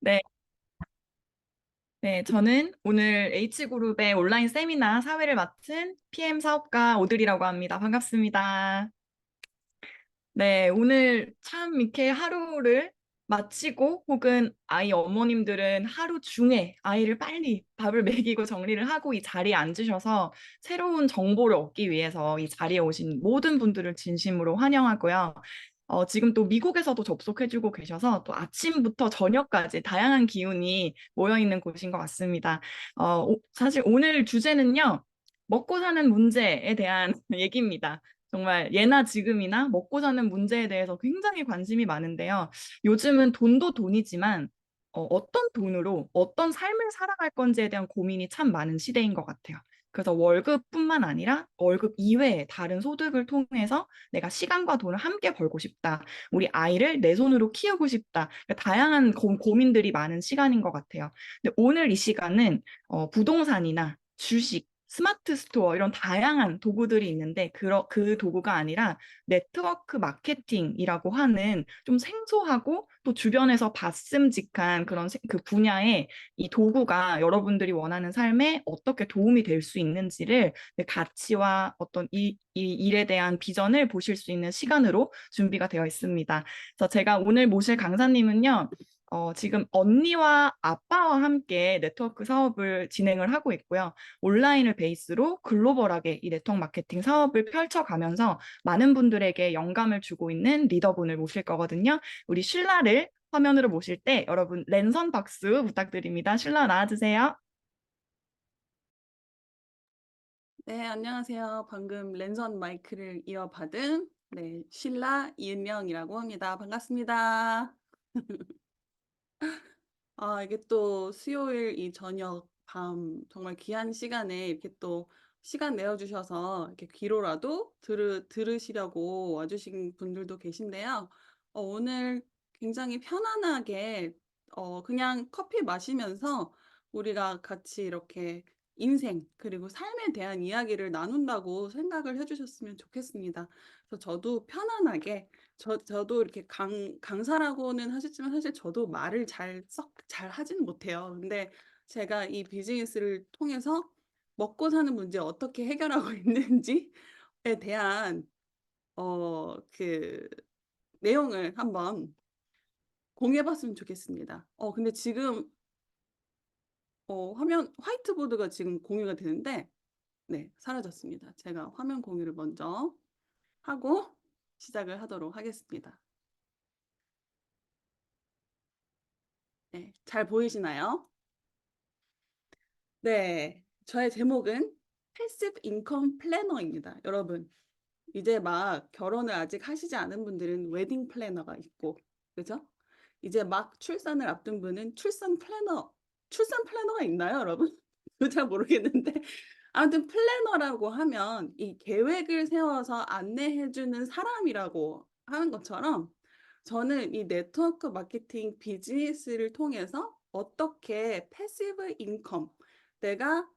네, 저는 오늘 H그룹의 온라인 세미나 사회를 맡은 PM 사업가 오드리라고 합니다. 반갑습니다. 네, 오늘 참 이렇게 하루를 마치고 혹은 아이 어머님들은 하루 중에 아이를 빨리 밥을 먹이고 정리를 하고 이 자리에 앉으셔서 새로운 정보를 얻기 위해서 이 자리에 오신 모든 분들을 진심으로 환영하고요. 지금 또 미국에서도 접속해주고 계셔서 또 아침부터 저녁까지 다양한 기운이 모여있는 곳인 것 같습니다. 사실 오늘 주제는요, 먹고 사는 문제에 대한 얘기입니다. 정말 예나 지금이나 먹고 사는 문제에 대해서 굉장히 관심이 많은데요. 요즘은 돈도 돈이지만 어떤 돈으로 어떤 삶을 살아갈 건지에 대한 고민이 참 많은 시대인 것 같아요. 그래서 월급뿐만 아니라 월급 이외에 다른 소득을 통해서 내가 시간과 돈을 함께 벌고 싶다. 우리 아이를 내 손으로 키우고 싶다. 그러니까 다양한 고민들이 많은 시간인 것 같아요. 근데 오늘 이 시간은 부동산이나 주식, 스마트 스토어 이런 다양한 도구들이 있는데 그 도구가 아니라 네트워크 마케팅이라고 하는 좀 생소하고 또 주변에서 봤음직한 그 분야의 이 도구가 여러분들이 원하는 삶에 어떻게 도움이 될 수 있는지를 가치와 어떤 이 일에 대한 비전을 보실 수 있는 시간으로 준비가 되어 있습니다. 그래서 제가 오늘 모실 강사님은요. 지금 언니와 아빠와 함께 네트워크 사업을 진행을 하고 있고요. 온라인을 베이스로 글로벌하게 이 네트워크 마케팅 사업을 펼쳐가면서 많은 분들에게 영감을 주고 있는 리더분을 모실 거거든요. 우리 쉴라를 화면으로 모실 때 여러분 랜선 박수 부탁드립니다. 쉴라 나와주세요. 네, 안녕하세요. 방금 랜선 마이크를 이어받은 신라 이은명이라고 합니다. 반갑습니다. 이게 또 수요일 이 저녁 밤 정말 귀한 시간에 이렇게 또 시간 내어주셔서 이렇게 귀로라도 들으시려고 와주신 분들도 계신데요. 오늘 굉장히 편안하게 그냥 커피 마시면서 우리가 같이 이렇게 인생 그리고 삶에 대한 이야기를 나눈다고 생각을 해주셨으면 좋겠습니다. 그래서 저도 편안하게 저도 이렇게 강사라고는 하셨지만 사실 저도 말을 잘 하지는 못해요. 근데 제가 이 비즈니스를 통해서 먹고 사는 문제 어떻게 해결하고 있는지에 대한 그 내용을 한번 공유해 봤으면 좋겠습니다. 근데 지금 화면 화이트보드가 지금 공유가 되는데 네, 사라졌습니다. 제가 화면 공유를 먼저 하고 시작을 하도록 하겠습니다. 네, 잘 보이시나요? 네, 저의 제목은 패시브 인컴 플래너입니다. 여러분, 이제 막 결혼을 아직 하시지 않은 분들은 웨딩 플래너가 있고, 그죠? 이제 막 출산을 앞둔 분은 출산 플래너가 있나요, 여러분? 저잘 모르겠는데. 아무튼 플래너라고 하면 이 계획을 세워서 안내해주는 사람이라고 하는 것처럼 저는 이 네트워크 마케팅 비즈니스를 통해서 어떻게 패시브 인컴, 내가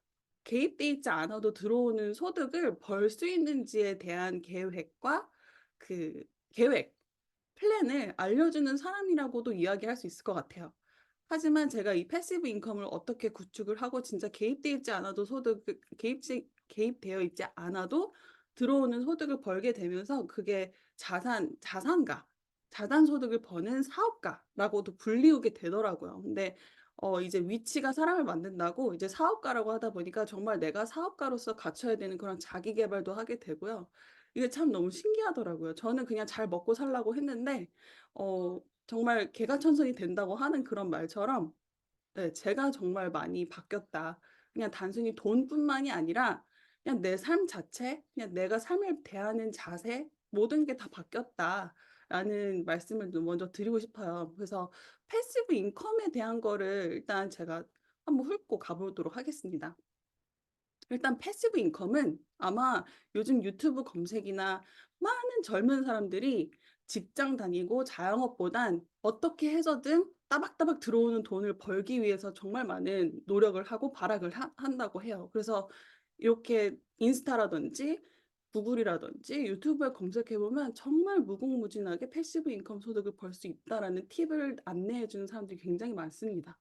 개입돼 있지 않아도 들어오는 소득을 벌 수 있는지에 대한 계획과 그 계획, 플랜을 알려주는 사람이라고도 이야기할 수 있을 것 같아요. 하지만 제가 이 패시브 인컴을 어떻게 구축을 하고 진짜 개입돼 있지 않아도 개입되어 있지 않아도 들어오는 소득을 벌게 되면서 그게 자산 소득을 버는 사업가라고도 불리우게 되더라고요. 근데 이제 위치가 사람을 만든다고 이제 사업가라고 하다 보니까 정말 내가 사업가로서 갖춰야 되는 그런 자기 개발도 하게 되고요. 이게 참 너무 신기하더라고요. 저는 그냥 잘 먹고 살라고 했는데 정말 개가천선이 된다고 하는 그런 말처럼 네, 제가 정말 많이 바뀌었다. 그냥 단순히 돈뿐만이 아니라 그냥 내 삶 자체, 그냥 내가 삶을 대하는 자세, 모든 게 다 바뀌었다라는 말씀을 먼저 드리고 싶어요. 그래서 패시브 인컴에 대한 거를 일단 제가 한번 훑고 가보도록 하겠습니다. 일단 패시브 인컴은 아마 요즘 유튜브 검색이나 많은 젊은 사람들이 직장 다니고 자영업보단 어떻게 해서든 따박따박 들어오는 돈을 벌기 위해서 정말 많은 노력을 하고 발악을 한다고 해요. 그래서 이렇게 인스타라든지 구글이라든지 유튜브에 검색해보면 정말 무궁무진하게 패시브 인컴 소득을 벌 수 있다라는 팁을 안내해 주는 사람들이 굉장히 많습니다.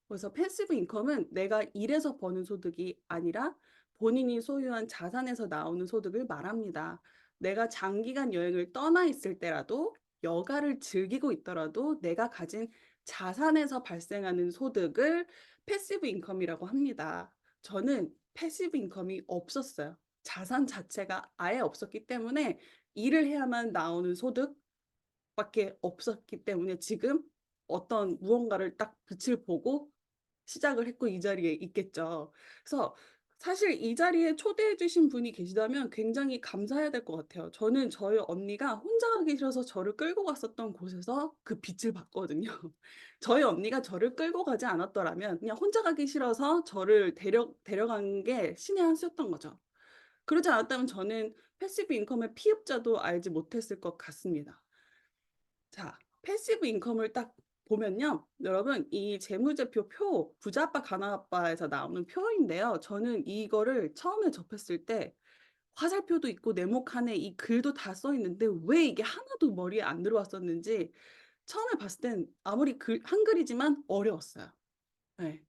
그래서 패시브 인컴은 내가 일해서 버는 소득이 아니라 본인이 소유한 자산에서 나오는 소득을 말합니다. 내가 장기간 여행을 떠나 있을 때라도 여가를 즐기고 있더라도 내가 가진 자산에서 발생하는 소득을 패시브 인컴이라고 합니다. 저는 패시브 인컴이 없었어요. 자산 자체가 아예 없었기 때문에 일을 해야만 나오는 소득밖에 없었기 때문에 지금 어떤 무언가를 딱 빛을 보고 시작을 했고 이 자리에 있겠죠. 그래서 사실 이 자리에 초대해 주신 분이 계시다면 굉장히 감사해야 될 것 같아요. 저는 저희 언니가 혼자 가기 싫어서 저를 끌고 갔었던 곳에서 그 빛을 봤거든요. 저희 언니가 저를 끌고 가지 않았더라면 그냥 혼자 가기 싫어서 저를 데려간 게 신의 한 수였던 거죠. 그러지 않았다면 저는 패시브 인컴의 피읍자도 알지 못했을 것 같습니다. 자, 패시브 인컴을 딱 보면요. 여러분, 이 재무제표 표, 부자 아빠 가난 아빠에서 나오는 표인데요. 저는 이거를 처음에 접했을 때 화살표도 있고 네모칸에 이 글도 다 써 있는데 왜 이게 하나도 머리에 안 들어왔었는지 처음에 봤을 땐 아무리 한글이지만 어려웠어요. 네.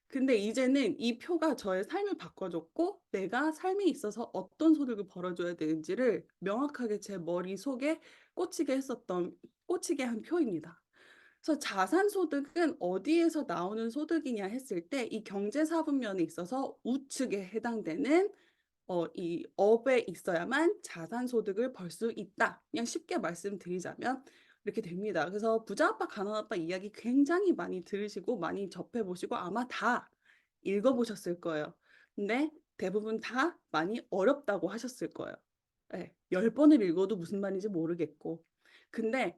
근데 이제는 이 표가 저의 삶을 바꿔줬고 내가 삶에 있어서 어떤 소득을 벌어줘야 되는지를 명확하게 제 머릿속에 꽂히게 한 표입니다. 그래서 자산소득은 어디에서 나오는 소득이냐 했을 때 이 경제사분면에 있어서 우측에 해당되는 이 업에 있어야만 자산소득을 벌 수 있다. 그냥 쉽게 말씀드리자면 이렇게 됩니다. 그래서 부자 아빠 가난 아빠 이야기 굉장히 많이 들으시고 많이 접해 보시고 아마 다 읽어 보셨을 거예요. 근데 대부분 다 많이 어렵다고 하셨을 거예요. 예. 10 번을 읽어도 무슨 말인지 모르겠고. 근데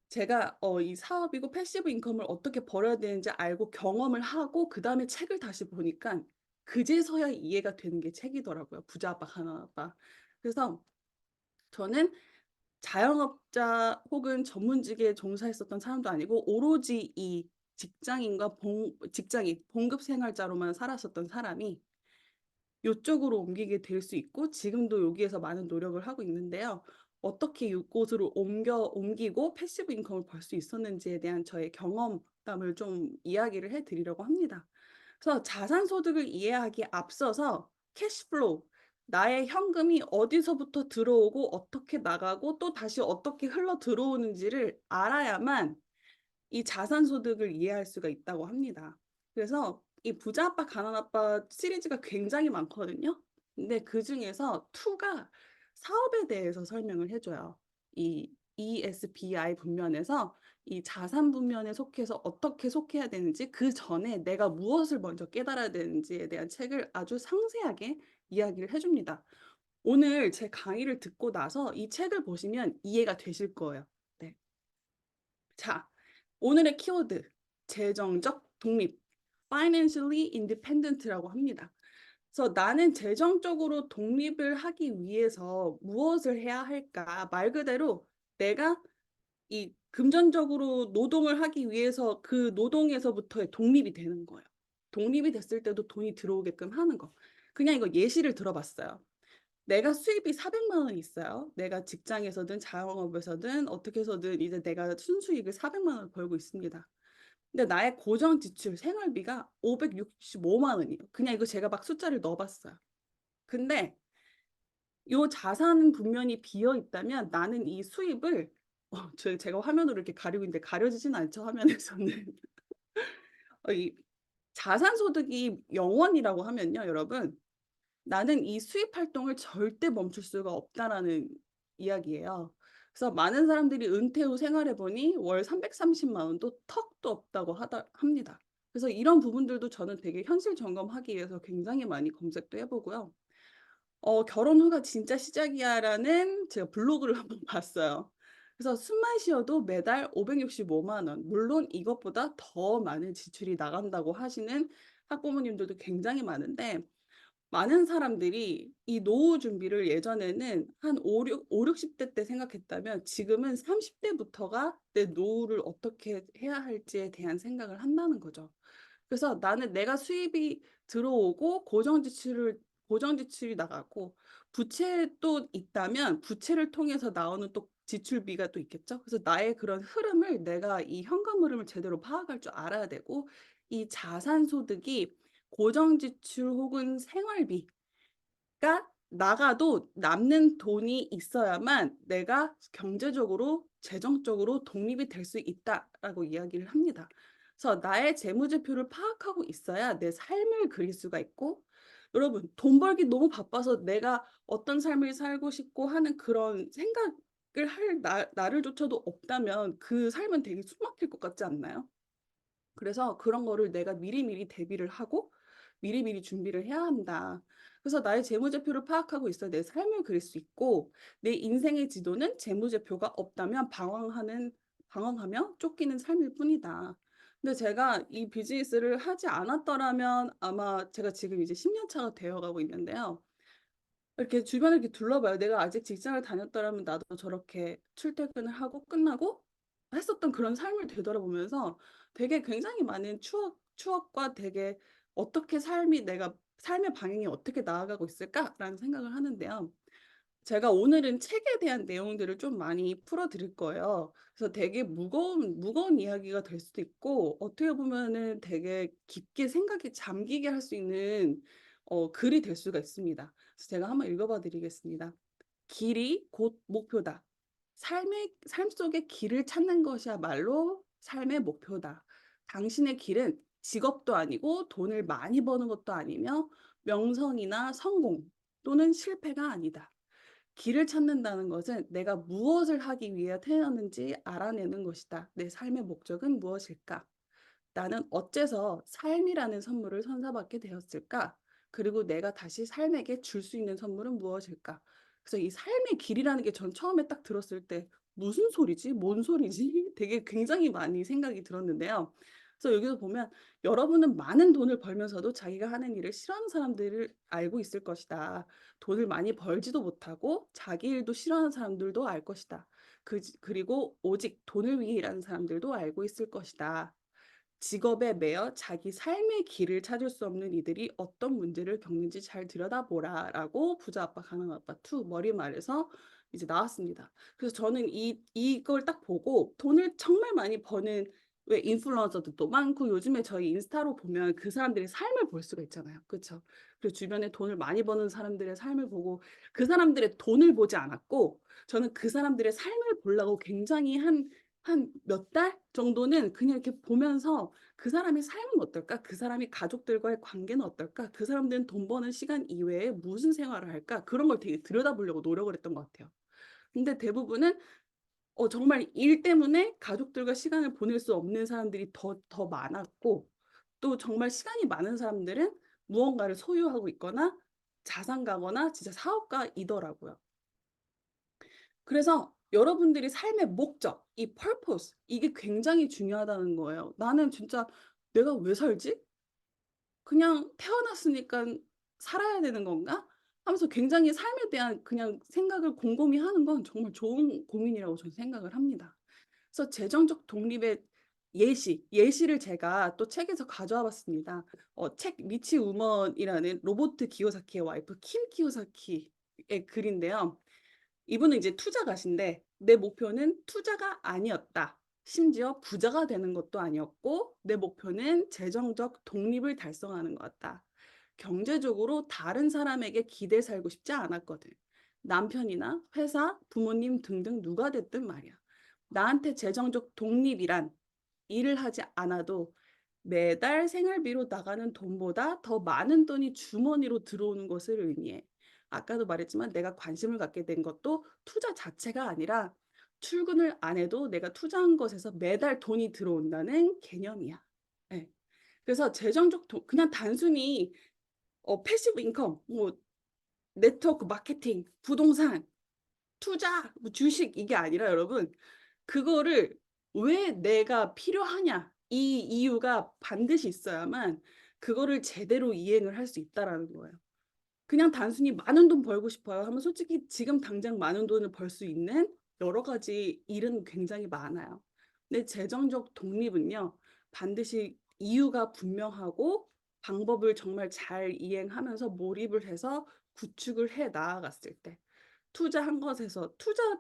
제가 이 사업이고 패시브 인컴을 어떻게 벌어야 되는지 알고 경험을 하고 그다음에 책을 다시 보니깐 그제서야 이해가 되는 게 책이더라고요. 부자 아빠 가난 아빠. 그래서 저는 자영업자 혹은 전문직에 종사했었던 사람도 아니고 오로지 이 직장인 봉급 생활자로만 살았었던 사람이 요쪽으로 옮기게 될 수 있고 지금도 여기에서 많은 노력을 하고 있는데요. 어떻게 이곳으로 옮기고 패시브 인컴을 벌 수 있었는지에 대한 저의 경험담을 좀 이야기를 해 드리려고 합니다. 그래서 자산 소득을 이해하기에 앞서서 캐시플로우, 나의 현금이 어디서부터 들어오고 어떻게 나가고 또 다시 어떻게 흘러 들어오는지를 알아야만 이 자산 소득을 이해할 수가 있다고 합니다. 그래서 이 부자 아빠 가난 아빠 시리즈가 굉장히 많거든요. 근데 그중에서 2가 사업에 대해서 설명을 해 줘요. 이 ESBI 분면에서 이 자산 분면에 속해서 어떻게 속해야 되는지 그전에 내가 무엇을 먼저 깨달아야 되는지에 대한 책을 아주 상세하게 이야기를 해 줍니다. 오늘 제 강의를 듣고 나서 이 책을 보시면 이해가 되실 거예요. 네. 자, 오늘의 키워드 재정적 독립 financially independent라고 합니다. 그래서 나는 재정적으로 독립을 하기 위해서 무엇을 해야 할까? 말 그대로 내가 이 금전적으로 노동을 하기 위해서 그 노동에서부터의 독립이 되는 거예요. 독립이 됐을 때도 돈이 들어오게끔 하는 거. 그냥 이거 예시를 들어봤어요. 내가 수입이 400만 원이 있어요. 내가 직장에서든 자영업에서든 어떻게 해서든 이제 내가 순수익을 400만 원을 벌고 있습니다. 근데 나의 고정 지출 생활비가 565만 원이에요. 그냥 이거 제가 막 숫자를 넣어 봤어요. 근데 요 자산 분면이 비어 있다면 나는 이 수입을 제가 화면으로 이렇게 가리고 있는데 가려지진 않죠, 화면에서는. 이 자산 소득이 0 원이라고 하면요, 여러분. 나는 이 수입 활동을 절대 멈출 수가 없다라는 이야기예요. 그래서 많은 사람들이 은퇴 후 생활해 보니 월 330만 원도 턱도 없다고 합니다. 그래서 이런 부분들도 저는 되게 현실 점검하기 위해서 굉장히 많이 검색도 해 보고요. "결혼 후가 진짜 시작이야."라는 제가 블로그를 한번 봤어요. 그래서 숨만 쉬어도 매달 565만 원, 물론 이것보다 더 많은 지출이 나간다고 하시는 학부모님들도 굉장히 많은데 많은 사람들이 이 노후 준비를 예전에는 한 60대 때 생각했다면 지금은 30 대부터가 내 노후를 어떻게 해야 할지에 대한 생각을 한다는 거죠. 그래서 나는 내가 수입이 들어오고 고정 지출을 고정 지출이 나가고 부채 또 있다면 부채를 통해서 나오는 또 지출비가 또 있겠죠. 그래서 나의 그런 흐름을 내가 이 현금 흐름을 제대로 파악할 줄 알아야 되고 이 자산 소득이 고정 지출 혹은 생활비 가 나가도 남는 돈이 있어야만 내가 경제적으로 재정적으로 독립이 될 수 있다라고 이야기를 합니다. 그래서 나의 재무제표를 파악하고 있어야 내 삶을 그릴 수가 있고 여러분 돈 벌기 너무 바빠서 내가 어떤 삶을 살고 싶고 하는 그런 생각을 할 나를조차도 없다면 그 삶은 되게 숨막힐 것 같지 않나요? 그래서 그런 거를 내가 미리미리 대비를 하고 미리미리 준비를 해야 한다. 그래서 나의 재무제표를 파악하고 있어야 내 삶을 그릴 수 있고 내 인생의 지도는 재무제표가 없다면 방황하며 쫓기는 삶일 뿐이다. 근데 제가 이 비즈니스를 하지 않았더라면 아마 제가 지금 이제 10년 차가 되어 가고 있는데요. 이렇게 주변을 이렇게 둘러봐요. 내가 아직 직장을 다녔더라면 나도 저렇게 출퇴근을 하고 끝나고 했었던 그런 삶을 되돌아보면서 되게 굉장히 많은 추억과 되게 '어떻게 삶이 내가 삶의 방향이 어떻게 나아가고 있을까?'라는 생각을 하는데요. 제가 오늘은 책에 대한 내용들을 좀 많이 풀어 드릴 거예요. 그래서 되게 무거운 이야기가 될 수도 있고 어떻게 보면은 되게 깊게 생각에 잠기게 할 수 있는 글이 될 수가 있습니다. 그래서 제가 한번 읽어 봐 드리겠습니다. "길이 곧 목표다. 삶 속의 길을 찾는 것이야말로 삶의 목표다. 당신의 길은 직업도 아니고 돈을 많이 버는 것도 아니며 명성이나 성공 또는 실패가 아니다. 길을 찾는다는 것은 내가 무엇을 하기 위해 태어났는지 알아내는 것이다. 내 삶의 목적은 무엇일까? 나는 어째서 삶이라는 선물을 선사받게 되었을까? 그리고 내가 다시 삶에게 줄 수 있는 선물은 무엇일까? 그래서 이 삶의 길이라는 게 전 처음에 딱 들었을 때 '무슨 소리지? 뭔 소리지?' 되게 굉장히 많이 생각이 들었는데요. 그래서 여기서 보면 여러분은 많은 돈을 벌면서도 자기가 하는 일을 싫어하는 사람들을 알고 있을 것이다. 돈을 많이 벌지도 못하고 자기 일도 싫어하는 사람들도 알 것이다. 그리고 오직 돈을 위해 일하는 사람들도 알고 있을 것이다. 직업에 매여 자기 삶의 길을 찾을 수 없는 이들이 어떤 문제를 겪는지 잘 들여다보라라고 부자 아빠 강한 아빠 2 머리말에서 이제 나왔습니다. 그래서 저는 이걸 딱 보고 돈을 정말 많이 버는 왜 인플루언서들도 많고 요즘에 저희 인스타로 보면 그 사람들의 삶을 볼 수가 있잖아요. 그쵸? 그리고 주변에 돈을 많이 버는 사람들의 삶을 보고 그 사람들의 돈을 보지 않았고 저는 그 사람들의 삶을 보려고 굉장히 한 몇 달 정도는 그냥 이렇게 보면서 '그 사람의 삶은 어떨까? 그 사람이 가족들과의 관계는 어떨까? 그 사람들은 돈 버는 시간 이외에 무슨 생활을 할까?' 그런 걸 되게 들여다보려고 노력을 했던 것 같아요. 근데 대부분은 정말 일 때문에 가족들과 시간을 보낼 수 없는 사람들이 더 많았고 또 정말 시간이 많은 사람들은 무언가를 소유하고 있거나 자산가거나 진짜 사업가이더라고요. 그래서 여러분들이 삶의 목적, 이 purpose 이게 굉장히 중요하다는 거예요. '나는 진짜 내가 왜 살지? 그냥 태어났으니깐 살아야 되는 건가?' 하면서 굉장히 삶에 대한 그냥 생각을 곰곰이 하는 건 정말 좋은 고민이라고 저는 생각을 합니다. 그래서 재정적 독립의 예시를 제가 또 책에서 가져와 봤습니다. 책 리치 우먼이라는 로버트 기요사키의 와이프 킴 키요사키의 글인데요. 이분은 이제 투자가신데 "내 목표는 투자가 아니었다. 심지어 부자가 되는 것도 아니었고 내 목표는 재정적 독립을 달성하는 거였다. 경제적으로 다른 사람에게 기대 살고 싶지 않았거든. 남편이나 회사, 부모님 등등 누가 됐든 말이야. 나한테 재정적 독립이란 일을 하지 않아도 매달 생활비로 나가는 돈보다 더 많은 돈이 주머니로 들어오는 것을 의미해. 아까도 말했지만 내가 관심을 갖게 된 것도 투자 자체가 아니라 출근을 안 해도 내가 투자한 것에서 매달 돈이 들어온다는 개념이야. 예. 그래서 재정적 그냥 단순히 패시브 인컴 뭐 네트워크 마케팅, 부동산, 투자, 뭐 주식 이게 아니라 여러분 그거를 왜 내가 필요하냐 이 이유가 반드시 있어야만 그거를 제대로 이행을 할 수 있다라는 거예요. 그냥 단순히 '많은 돈 벌고 싶어요.' 하면 솔직히 지금 당장 많은 돈을 벌 수 있는 여러 가지 일은 굉장히 많아요. 근데 재정적 독립은요. 반드시 이유가 분명하고 방법을 정말 잘 이행하면서 몰입을 해서 구축을 해 나아갔을 때 투자한 것에서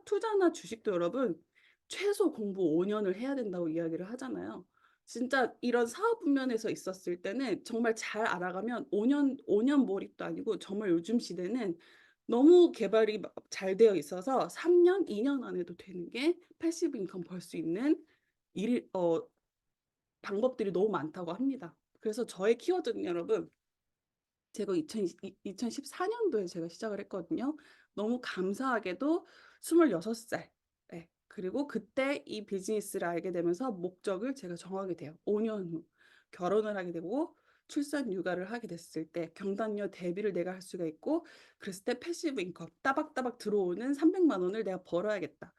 투자나 주식도 여러분 최소 공부 5 년을 해야 된다고 이야기를 하잖아요. 진짜 이런 사업 분면에서 있었을 때는 정말 잘 알아가면 5년 몰입도 아니고 정말 요즘 시대는 너무 개발이 잘 되어 있어서 3 년, 2년 안에도 되는 게 패시브 인컴 벌 수 있는 일 방법들이 너무 많다고 합니다. 그래서 저의 키워드는 여러분 제가 2014 년도에 제가 시작을 했거든요. 너무 감사하게도 26 살. 예. 그리고 그때 이 비즈니스를 알게 되면서 목적을 제가 정하게 돼요. 5년 후 결혼을 하게 되고 출산 육아를 하게 됐을 때 경단녀 대비를 내가 할 수가 있고 그랬을 때 패시브 인컴 따박따박 들어오는 300만 원을 내가 벌어야겠다.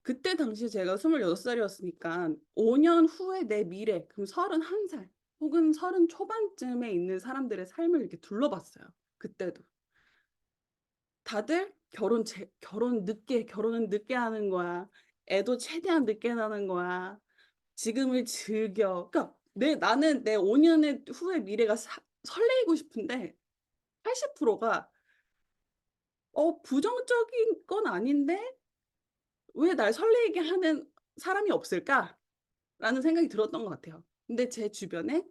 그때 당시 제가 26 살이었으니까 5년 후의 내 미래 그럼 31살 혹은 30 초반쯤에 있는 사람들의 삶을 이렇게 둘러봤어요 그때도. 다들 결혼은 늦게 하는 거야. 애도 최대한 늦게 낳는 거야. 지금을 즐겨. 그러니까 나는 내 5 년의 후의 미래가 설레이고 싶은데 80%가 부정적인 건 아닌데 '왜 날 설레게 하는 사람이 없을까?' 라는 생각이 들었던 것 같아요. 근데 제 주변에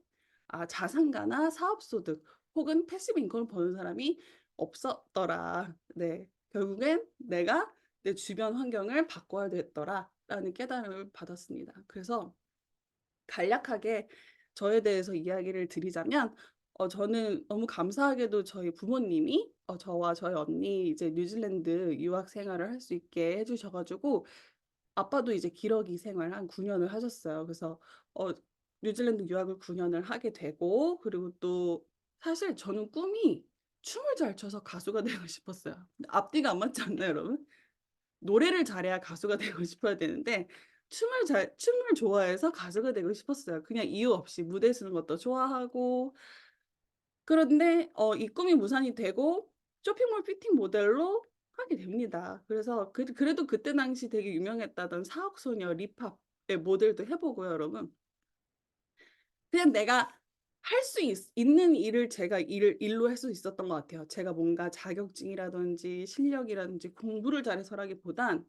자산가나 사업소득 혹은 패시브 인컴을 버는 사람이 없었더라. 네. 결국엔 '내가 내 주변 환경을 바꿔야 되겠더라.'라는 깨달음을 받았습니다. 그래서 간략하게 저에 대해서 이야기를 드리자면 저는 너무 감사하게도 저희 부모님이 저와 저희 언니 이제 뉴질랜드 유학 생활을 할 수 있게 해 주셔 가지고 아빠도 이제 기러기 생활 한 9 년을 하셨어요. 그래서 어 뉴질랜드 유학을 9 년을 하게 되고 그리고 또 사실 저는 꿈이 춤을 잘 춰서 가수가 되고 싶었어요. 근데 앞뒤가 안 맞지 않나요, 여러분? 노래를 잘해야 가수가 되고 싶어야 되는데 춤을 좋아해서 가수가 되고 싶었어요. 그냥 이유 없이 무대 서는 것도 좋아하고 그런데 이 꿈이 무산이 되고 쇼핑몰 피팅 모델로 하게 됩니다. 그래서 그래도 그때 당시 되게 유명했다던 사옥소녀 리팝의 모델도 해 보고요 여러분. 그냥 내가 할 수 있는 일을 제가 일로 할 수 있었던 것 같아요. 제가 뭔가 자격증이라든지 실력이라든지 공부를 잘해서라기보단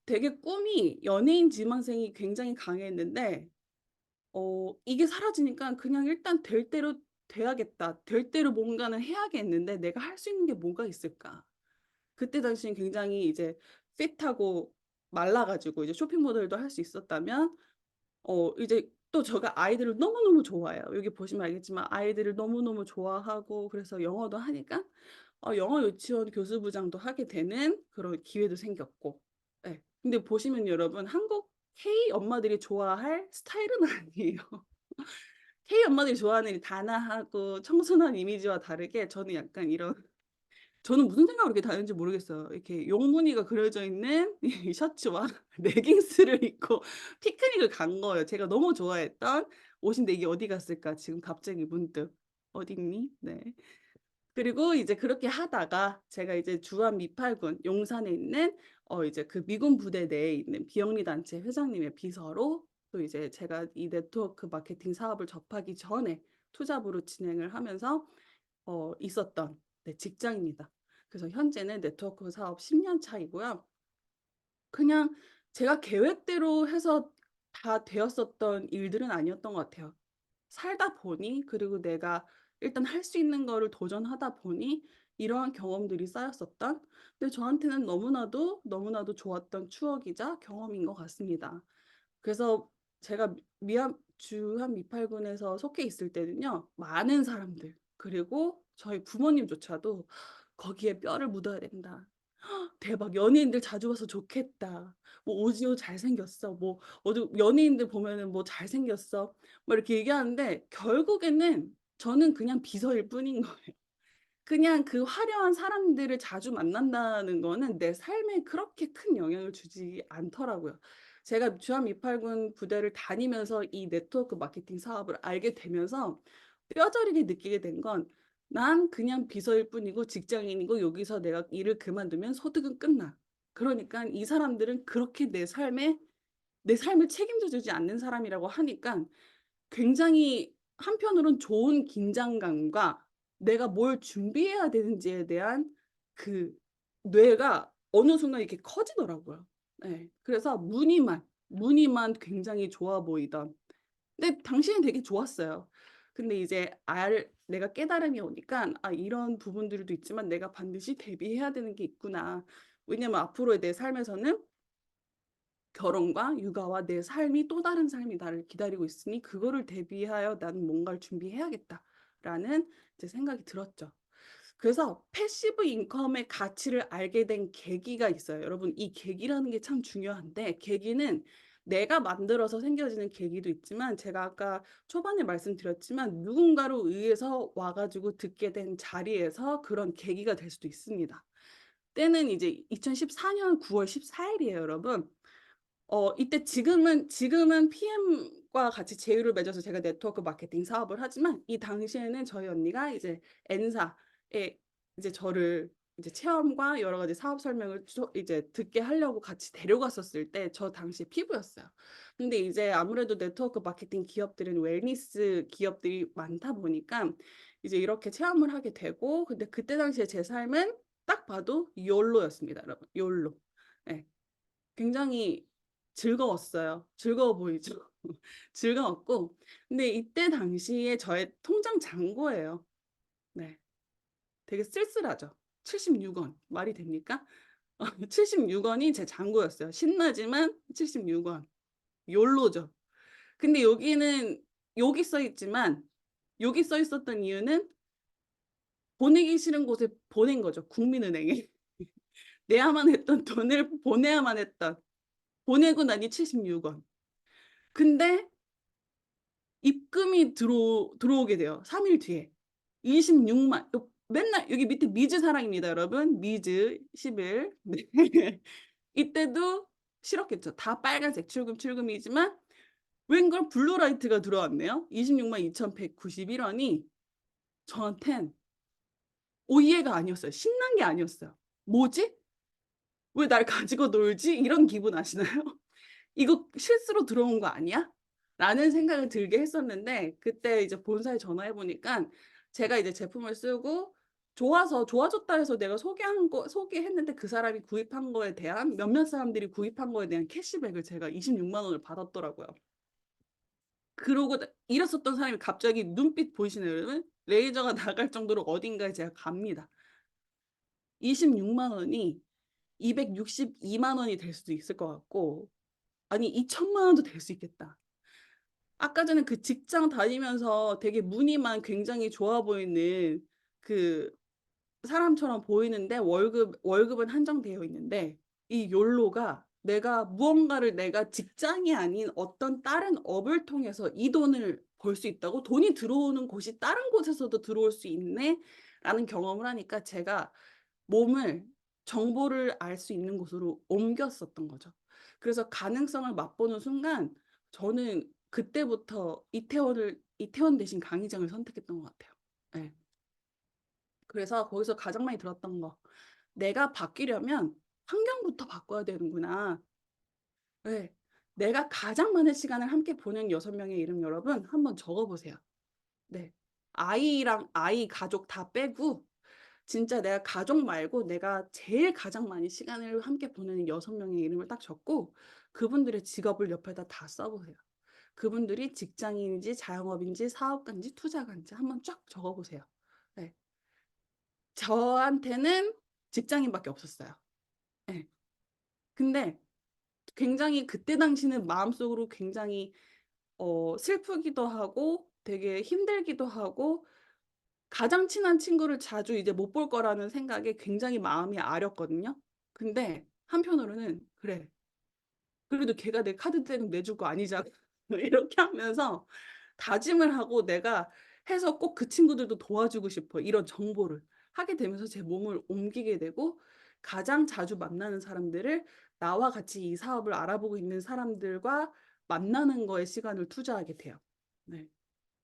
되게 꿈이 연예인 지망생이 굉장히 강했는데 이게 사라지니까 그냥 일단 '될 대로 돼야겠다. 될 대로 뭔가는 해야겠는데 내가 할 수 있는 게 뭐가 있을까?' 그때 당시엔 굉장히 이제 핏하고 말라 가지고 이제 쇼핑 모델도 할 수 있었다면 이제 또 제가 아이들을 너무너무 좋아해요. 여기 보시면 알겠지만 아이들을 너무너무 좋아하고 그래서 영어도 하니까 영어 유치원 교수부장도 하게 되는 그런 기회도 생겼고. 예. 근데 보시면 여러분 한국 K 엄마들이 좋아할 스타일은 아니에요. K 엄마들이 좋아하는 이 단아하고 청순한 이미지와 다르게 저는 약간 이런 저는 무슨 생각으로 이렇게 다녔는지 모르겠어요. 이렇게 용무늬가 그려져 있는 이 셔츠와 레깅스를 입고 피크닉을 간 거예요. 제가 너무 좋아했던 옷인데 이게 어디 갔을까 지금 갑자기 문득. 어딨니? 네. 그리고 이제 그렇게 하다가 제가 이제 주한 미팔군 용산에 있는 이제 그 미군 부대 내에 있는 비영리 단체 회장님의 비서로 또 이제 제가 이 네트워크 마케팅 사업을 접하기 전에 투잡으로 진행을 하면서 있었던 네 직장입니다. 그래서 현재는 네트워크 사업 10년 차이고요. 그냥 제가 계획대로 해서 다 되었었던 일들은 아니었던 것 같아요. 살다 보니 그리고 내가 일단 할 수 있는 거를 도전하다 보니 이러한 경험들이 쌓였었던 근데 저한테는 너무나도, 너무나도 좋았던 추억이자 경험인 것 같습니다. 그래서 제가 주한 미팔군에서 속해 있을 때는요. 많은 사람들 그리고 저희 부모님조차도 "거기에 뼈를 묻어야 된다. 대박. 연예인들 자주 와서 좋겠다. 뭐 오지호 잘생겼어. 뭐 어디 연예인들 보면은 뭐 잘생겼어." 뭐 이렇게 얘기하는데 결국에는 저는 그냥 비서일 뿐인 거예요. 그냥 그 화려한 사람들을 자주 만난다는 거는 내 삶에 그렇게 큰 영향을 주지 않더라고요. 제가 주한미팔군 부대를 다니면서 이 네트워크 마케팅 사업을 알게 되면서 뼈저리게 느끼게 된 건 '난 그냥 비서일 뿐이고 직장인이고 여기서 내가 일을 그만두면 소득은 끝나.' 그러니깐 이 사람들은 그렇게 내 삶을 책임져 주지 않는 사람이라고 하니깐 굉장히 한편으론 좋은 긴장감과 내가 뭘 준비해야 되는지에 대한 그 뇌가 어느 순간 이렇게 커지더라고요. 예. 그래서 무늬만 굉장히 좋아 보이던, 근데 당시엔 되게 좋았어요. 근데 이제 내가 깨달음이 오니까 '아 이런 부분들도 있지만 내가 반드시 대비해야 되는 게 있구나.' 왜냐면 앞으로의 내 삶에서는 결혼과 육아와 내 삶이, 또 다른 삶이 나를 기다리고 있으니 '그거를 대비하여 나는 뭔가를 준비해야겠다.'라는 이제 생각이 들었죠. 그래서 패시브 인컴의 가치를 알게 된 계기가 있어요. 여러분, 이 계기라는 게 참 중요한데, 계기는 내가 만들어서 생겨지는 계기도 있지만, 제가 아까 초반에 말씀드렸지만 누군가로 의해서 와 가지고 듣게 된 자리에서 그런 계기가 될 수도 있습니다. 때는 이제 2014년 9월 14 일이에요, 여러분. 이때 지금은 PM과 같이 제휴를 맺어서 제가 네트워크 마케팅 사업을 하지만, 이 당시에는 저희 언니가 이제 N사에 이제 저를 이제 체험과 여러 가지 사업 설명을 이제 듣게 하려고 같이 데려갔었을 때 저 당시에 피부였어요. 근데 이제 아무래도 네트워크 마케팅 기업들은 웰니스 기업들이 많다 보니까 이제 이렇게 체험을 하게 되고, 근데 그때 당시에 제 삶은 딱 봐도 욜로였습니다, 여러분. 욜로. 예. 굉장히 즐거웠어요. 즐거워 보이죠? 즐거웠고, 근데 이때 당시에 저의 통장 잔고예요. 네. 되게 쓸쓸하죠. 76 원. 말이 됩니까? 76 원이 제 잔고였어요. 신나지만 76 원. 욜로죠. 근데 여기 써 있지만, 여기 써 있었던 이유는 보내기 싫은 곳에 보낸 거죠, 국민은행에. 내야만 했던 돈을 보내야만 했던, 보내고 나니 76 원. 근데 입금이 들어오게 돼요, 3일 뒤에. 26만. 맨날 여기 밑에 미즈 사랑입니다, 여러분. 미즈 10일. 네. 이때도 싫었겠죠. 다 빨간색 출금이지만 웬걸 블루라이트가 들어왔네요. 26만 2,191 원이 저한텐 오이해가 아니었어요. 신난 게 아니었어요. '뭐지? 왜 날 가지고 놀지?' 이런 기분 아시나요? '이거 실수로 들어온 거 아니야?' 라는 생각을 들게 했었는데, 그때 이제 본사에 전화해 보니깐 제가 이제 제품을 쓰고 좋아서 좋아졌다 해서 내가 소개했는데 그 사람이 구입한 거에 대한, 몇몇 사람들이 구입한 거에 대한 캐시백을 제가 26만 원을 받았더라고요. 그러고 일했었던 사람이 갑자기, 눈빛 보이시나요, 여러분? 레이저가 나갈 정도로 어딘가에 제가 갑니다. 26만 원이 262만 원이 될 수도 있을 것 같고, 아니 2천만 원도 될 수 있겠다. 아까 전에 그 직장 다니면서 되게 무늬만 굉장히 좋아 보이는 그 사람처럼 보이는데 월급은 한정되어 있는데, 이 욜로가 내가 직장이 아닌 어떤 다른 업을 통해서 이 돈을 벌 수 있다고, '돈이 들어오는 곳이 다른 곳에서도 들어올 수 있네.'라는 경험을 하니까 제가 몸을, 정보를 알 수 있는 곳으로 옮겼었던 거죠. 그래서 가능성을 맛보는 순간 저는 그때부터 이태원 대신 강의장을 선택했던 것 같아요. 예. 그래서 거기서 가장 많이 들었던 거, '내가 바뀌려면 환경부터 바꿔야 되는구나.' 예. 내가 가장 많은 시간을 함께 보낸 6명의 이름, 여러분 한번 적어 보세요. 네. 아이 가족 다 빼고 진짜 내가 가족 말고 내가 제일 가장 많이 시간을 함께 보내는 6명의 이름을 딱 적고, 그분들의 직업을 옆에다 다 써 보세요. 그분들이 직장인인지 자영업인지 사업가인지 투자가인지 한번 쫙 적어 보세요. 네. 저한테는 직장인밖에 없었어요. 예. 근데 굉장히 그때 당시는 마음속으로 굉장히 슬프기도 하고 되게 힘들기도 하고, 가장 친한 친구를 자주 이제 못 볼 거라는 생각에 굉장히 마음이 아렸거든요. 근데 한편으로는 '그래, 그래도 걔가 내 카드대금 내줄 거 아니잖아.' 이렇게 하면서 다짐을 하고, '내가 해서 꼭 그 친구들도 도와주고 싶어.' 이런 정보를 하게 되면서 제 몸을 옮기게 되고, 가장 자주 만나는 사람들을, 나와 같이 이 사업을 알아보고 있는 사람들과 만나는 거에 시간을 투자하게 돼요. 네.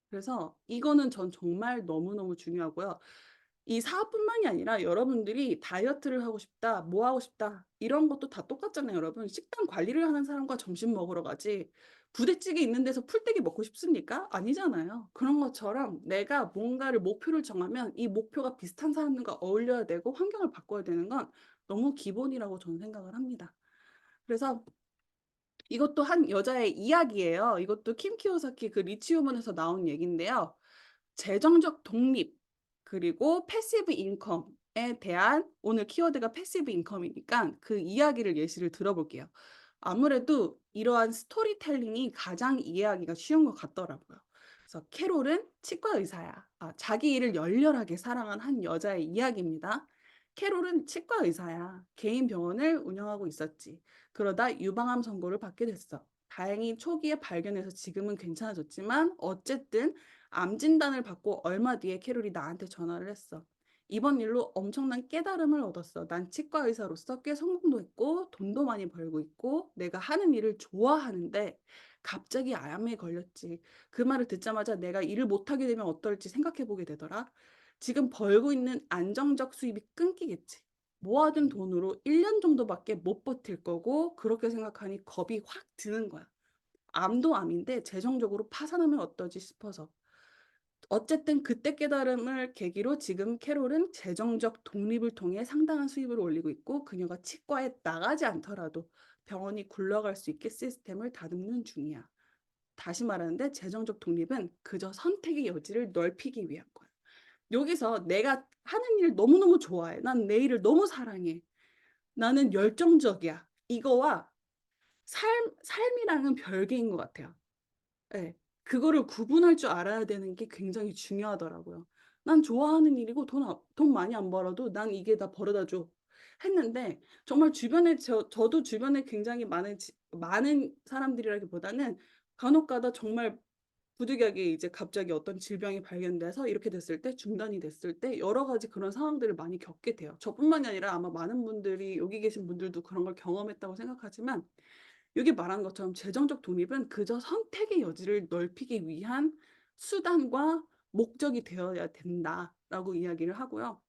그래서 이거는 전 정말 너무너무 중요하고요. 이 사업뿐만이 아니라 여러분들이 다이어트를 하고 싶다, 뭐 하고 싶다, 이런 것도 다 똑같잖아요, 여러분. 식단 관리를 하는 사람과 점심 먹으러 가지, 부대찌개 있는 데서 풀떼기 먹고 싶습니까? 아니잖아요. 그런 것처럼 내가 뭔가를 목표를 정하면 이 목표가 비슷한 사람들과 어울려야 되고 환경을 바꿔야 되는 건 너무 기본이라고 저는 생각을 합니다. 그래서 이것도 한 여자의 이야기예요. 이것도 킴 키오사키 그 리치 우먼에서 나온 얘기인데요. 재정적 독립 그리고 패시브 인컴에 대한 오늘 키워드가 패시브 인컴이니까 그 이야기를 예시를 들어볼게요. 아무래도 이러한 스토리텔링이 가장 이해하기가 쉬운 것 같더라고요. 그래서 캐롤은 치과 의사야. 자기 일을 열렬하게 사랑한 한 여자의 이야기입니다. 캐롤은 치과 의사야. 개인 병원을 운영하고 있었지. 그러다 유방암 선고를 받게 됐어. 다행히 초기에 발견해서 지금은 괜찮아졌지만 어쨌든 암 진단을 받고 얼마 뒤에 캐롤이 나한테 전화를 했어. 이번 일로 엄청난 깨달음을 얻었어. 난 치과 의사로서 꽤 성공도 했고 돈도 많이 벌고 있고 내가 하는 일을 좋아하는데 갑자기 암에 걸렸지. 그 말을 듣자마자 내가 일을 못하게 되면 어떨지 생각해 보게 되더라. 지금 벌고 있는 안정적 수입이 끊기겠지. 모아둔 돈으로 1년 정도밖에 못 버틸 거고 그렇게 생각하니 겁이 확 드는 거야. 암도 암인데 재정적으로 파산하면 어떠지 싶어서. 어쨌든 그때 깨달음을 계기로 지금 캐롤은 재정적 독립을 통해 상당한 수입을 올리고 있고 그녀가 치과에 나가지 않더라도 병원이 굴러갈 수 있게 시스템을 다듬는 중이야. 다시 말하는데 재정적 독립은 그저 선택의 여지를 넓히기 위한 거야. 여기서 내가 하는 일 너무너무 좋아해. 난 내 일을 너무 사랑해. 나는 열정적이야. 이거와 삶이랑은 별개인 것 같아요. 예. 그거를 구분할 줄 알아야 되는 게 굉장히 중요하더라고요. '난 좋아하는 일이고 돈 많이 안 벌어도 난 이게 다 벌어다 줘.' 했는데 정말 주변에 저도 주변에 굉장히 많은 사람들이라기보다는 간혹 가다 정말 부득이하게 이제 갑자기 어떤 질병이 발견돼서 이렇게 됐을 때 중단이 됐을 때 여러 가지 그런 상황들을 많이 겪게 돼요. 저뿐만이 아니라 아마 많은 분들이 여기 계신 분들도 그런 걸 경험했다고 생각하지만 여기 말한 것처럼 재정적 독립은 그저 선택의 여지를 넓히기 위한 수단과 목적이 되어야 된다라고 이야기를 하고요.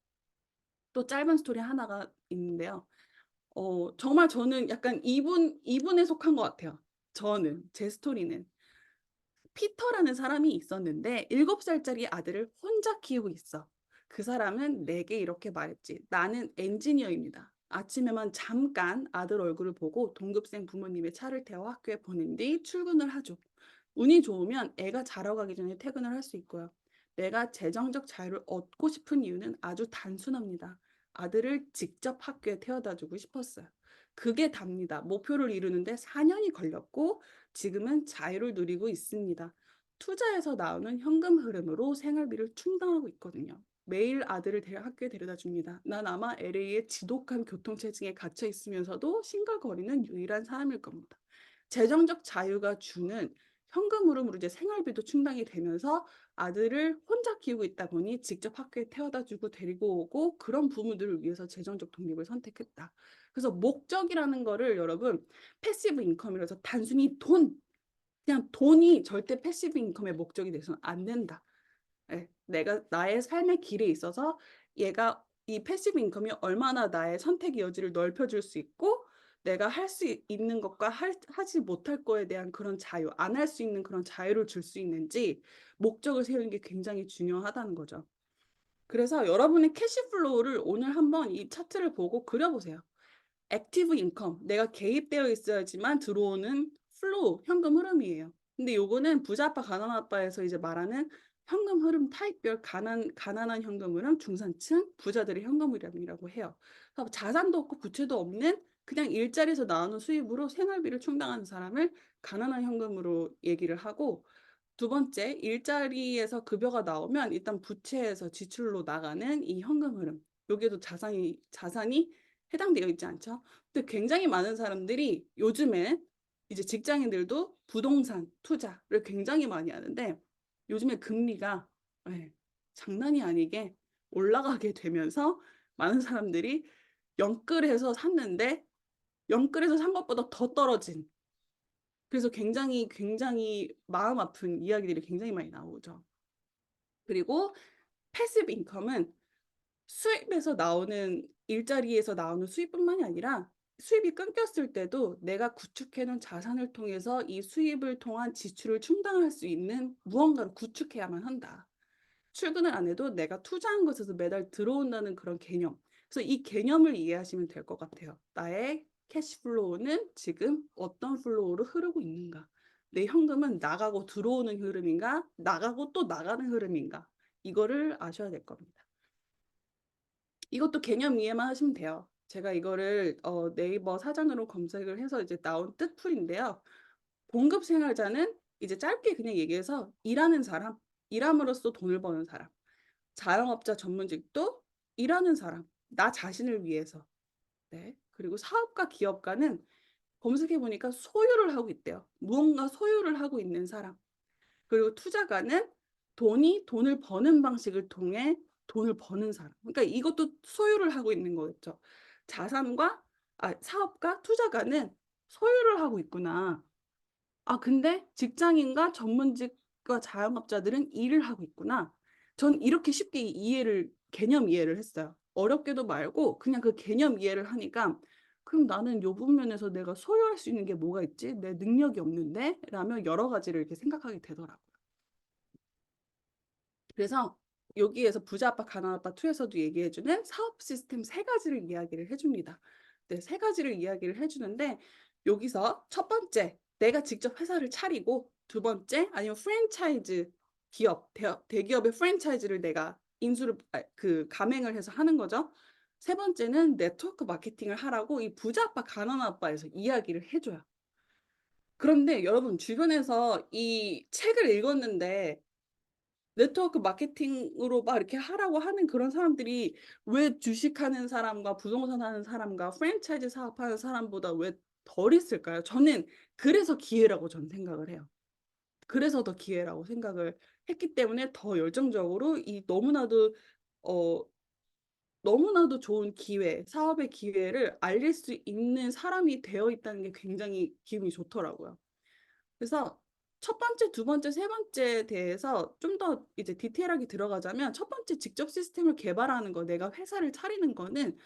또 짧은 스토리 하나가 있는데요. 정말 저는 약간 이분에 속한 것 같아요. 제 스토리는. 피터라는 사람이 있었는데 7살짜리 아들을 혼자 키우고 있어. 그 사람은 내게 이렇게 말했지. 나는 엔지니어입니다. 아침에만 잠깐 아들 얼굴을 보고 동급생 부모님의 차를 태워 학교에 보낸 뒤 출근을 하죠. 운이 좋으면 애가 자러 가기 전에 퇴근을 할 수 있고요. 내가 재정적 자유를 얻고 싶은 이유는 아주 단순합니다. 아들을 직접 학교에 태워다 주고 싶었어요. 그게 답니다. 목표를 이루는데 4년이 걸렸고 지금은 자유를 누리고 있습니다. 투자에서 나오는 현금 흐름으로 생활비를 충당하고 있거든요. 매일 아들을 학교에 데려다 줍니다. 난 아마 LA의 지독한 교통체증에 갇혀 있으면서도 싱글거리는 유일한 사람일 겁니다. 재정적 자유가 주는 현금 흐름으로 이제 생활비도 충당이 되면서 아들을 혼자 키우고 있다 보니 직접 학교에 태워다 주고 데리고 오고 그런 부모들을 위해서 재정적 독립을 선택했다. 그래서 목적이라는 거를 여러분 패시브 인컴이라서 단순히 그냥 돈이 절대 패시브 인컴의 목적이 돼서는 안 된다. 예. 내가 나의 삶의 길에 있어서 얘가 이 패시브 인컴이 얼마나 나의 선택의 여지를 넓혀 줄 수 있고 내가 할 수 있는 것과 하지 못할 거에 대한 그런 자유, 안 할 수 있는 그런 자유를 줄 수 있는지 목적을 세우는 게 굉장히 중요하다는 거죠. 그래서 여러분의 캐시 플로우를 오늘 한번 이 차트를 보고 그려 보세요. 액티브 인컴, 내가 개입되어 있어야지만 들어오는 플로우, 현금 흐름이에요. 근데 요거는 부자 아빠, 가난 아빠에서 이제 말하는 현금 흐름 타입별 가난한 현금 흐름, 중산층, 부자들의 현금 흐름이라고 해요. 그래서 자산도 없고 부채도 없는 그냥 일자리에서 나오는 수입으로 생활비를 충당하는 사람을 가난한 현금으로 얘기를 하고 두 번째, 일자리에서 급여가 나오면 일단 부채에서 지출로 나가는 이 현금 흐름. 여기에도 자산이 해당되어 있지 않죠? 근데 굉장히 많은 사람들이 요즘에 이제 직장인들도 부동산 투자를 굉장히 많이 하는데 요즘에 금리가 예, 장난이 아니게 올라가게 되면서 많은 사람들이 영끌해서 샀는데 영끌해서 산 것보다 더 떨어진 그래서 굉장히 마음 아픈 이야기들이 굉장히 많이 나오죠. 그리고 패시브 인컴은 수입에서 나오는 일자리에서 나오는 수입뿐만이 아니라 수입이 끊겼을 때도 내가 구축해 놓은 자산을 통해서 이 수입을 통한 지출을 충당할 수 있는 무언가를 구축해야만 한다. 출근을 안 해도 내가 투자한 것에서 매달 들어온다는 그런 개념. 그래서 이 개념을 이해하시면 될 것 같아요. 나의 캐시플로우는 지금 어떤 플로우로 흐르고 있는가? 내 현금은 나가고 들어오는 흐름인가? 나가고 또 나가는 흐름인가? 이거를 아셔야 될 겁니다. 이것도 개념 이해만 하시면 돼요. 제가 이거를 네이버 사전으로 검색을 해서 이제 나온 뜻풀인데요. 봉급 생활자는 이제 짧게 그냥 얘기해서 일하는 사람, 일함으로써 돈을 버는 사람. 자영업자 전문직도 일하는 사람, 나 자신을 위해서. 네. 그리고 사업가, 기업가는 검색해 보니까 소유를 하고 있대요. 무언가 소유를 하고 있는 사람. 그리고 투자가는 돈을 버는 방식을 통해 돈을 버는 사람. 그러니까 이것도 소유를 하고 있는 거겠죠. 자산과 사업가, 투자가는 소유를 하고 있구나. 근데 직장인과 전문직과 자영업자들은 일을 하고 있구나. 전 이렇게 쉽게 개념 이해를 했어요. 어렵게도 말고 그냥 그 개념 이해를 하니까 그럼 나는 요 부분에서 내가 소유할 수 있는 게 뭐가 있지? 내 능력이 없는데? 라며 여러 가지를 이렇게 생각하게 되더라고요. 그래서 여기에서 부자 아빠 가난 아빠 2에서도 얘기해주는 사업 시스템 세 가지를 이야기를 해줍니다. 네, 세 가지를 이야기를 해주는데 여기서 첫 번째 내가 직접 회사를 차리고 두 번째 아니면 프랜차이즈 기업 대기업의 프랜차이즈를 내가 가맹을 해서 하는 거죠. 세 번째는 네트워크 마케팅을 하라고 이 부자 아빠 가난 아빠에서 이야기를 해줘요. 그런데 여러분 주변에서 이 책을 읽었는데 네트워크 마케팅으로 막 이렇게 하라고 하는 그런 사람들이 왜 주식하는 사람과 부동산 하는 사람과 프랜차이즈 사업하는 사람보다 왜 덜 있을까요? 저는 그래서 기회라고 저는 생각을 해요. 그래서 더 기회라고 생각을 했기 때문에 더 열정적으로 이 어 너무나도 좋은 기회, 사업의 기회를 알릴 수 있는 사람이 되어 있다는 게 굉장히 기분이 좋더라고요. 그래서 첫 번째, 두 번째, 세 번째에 대해서 좀 더 이제 디테일하게 들어가자면 첫 번째 직접 시스템을 개발하는 거, 내가 회사를 차리는 거는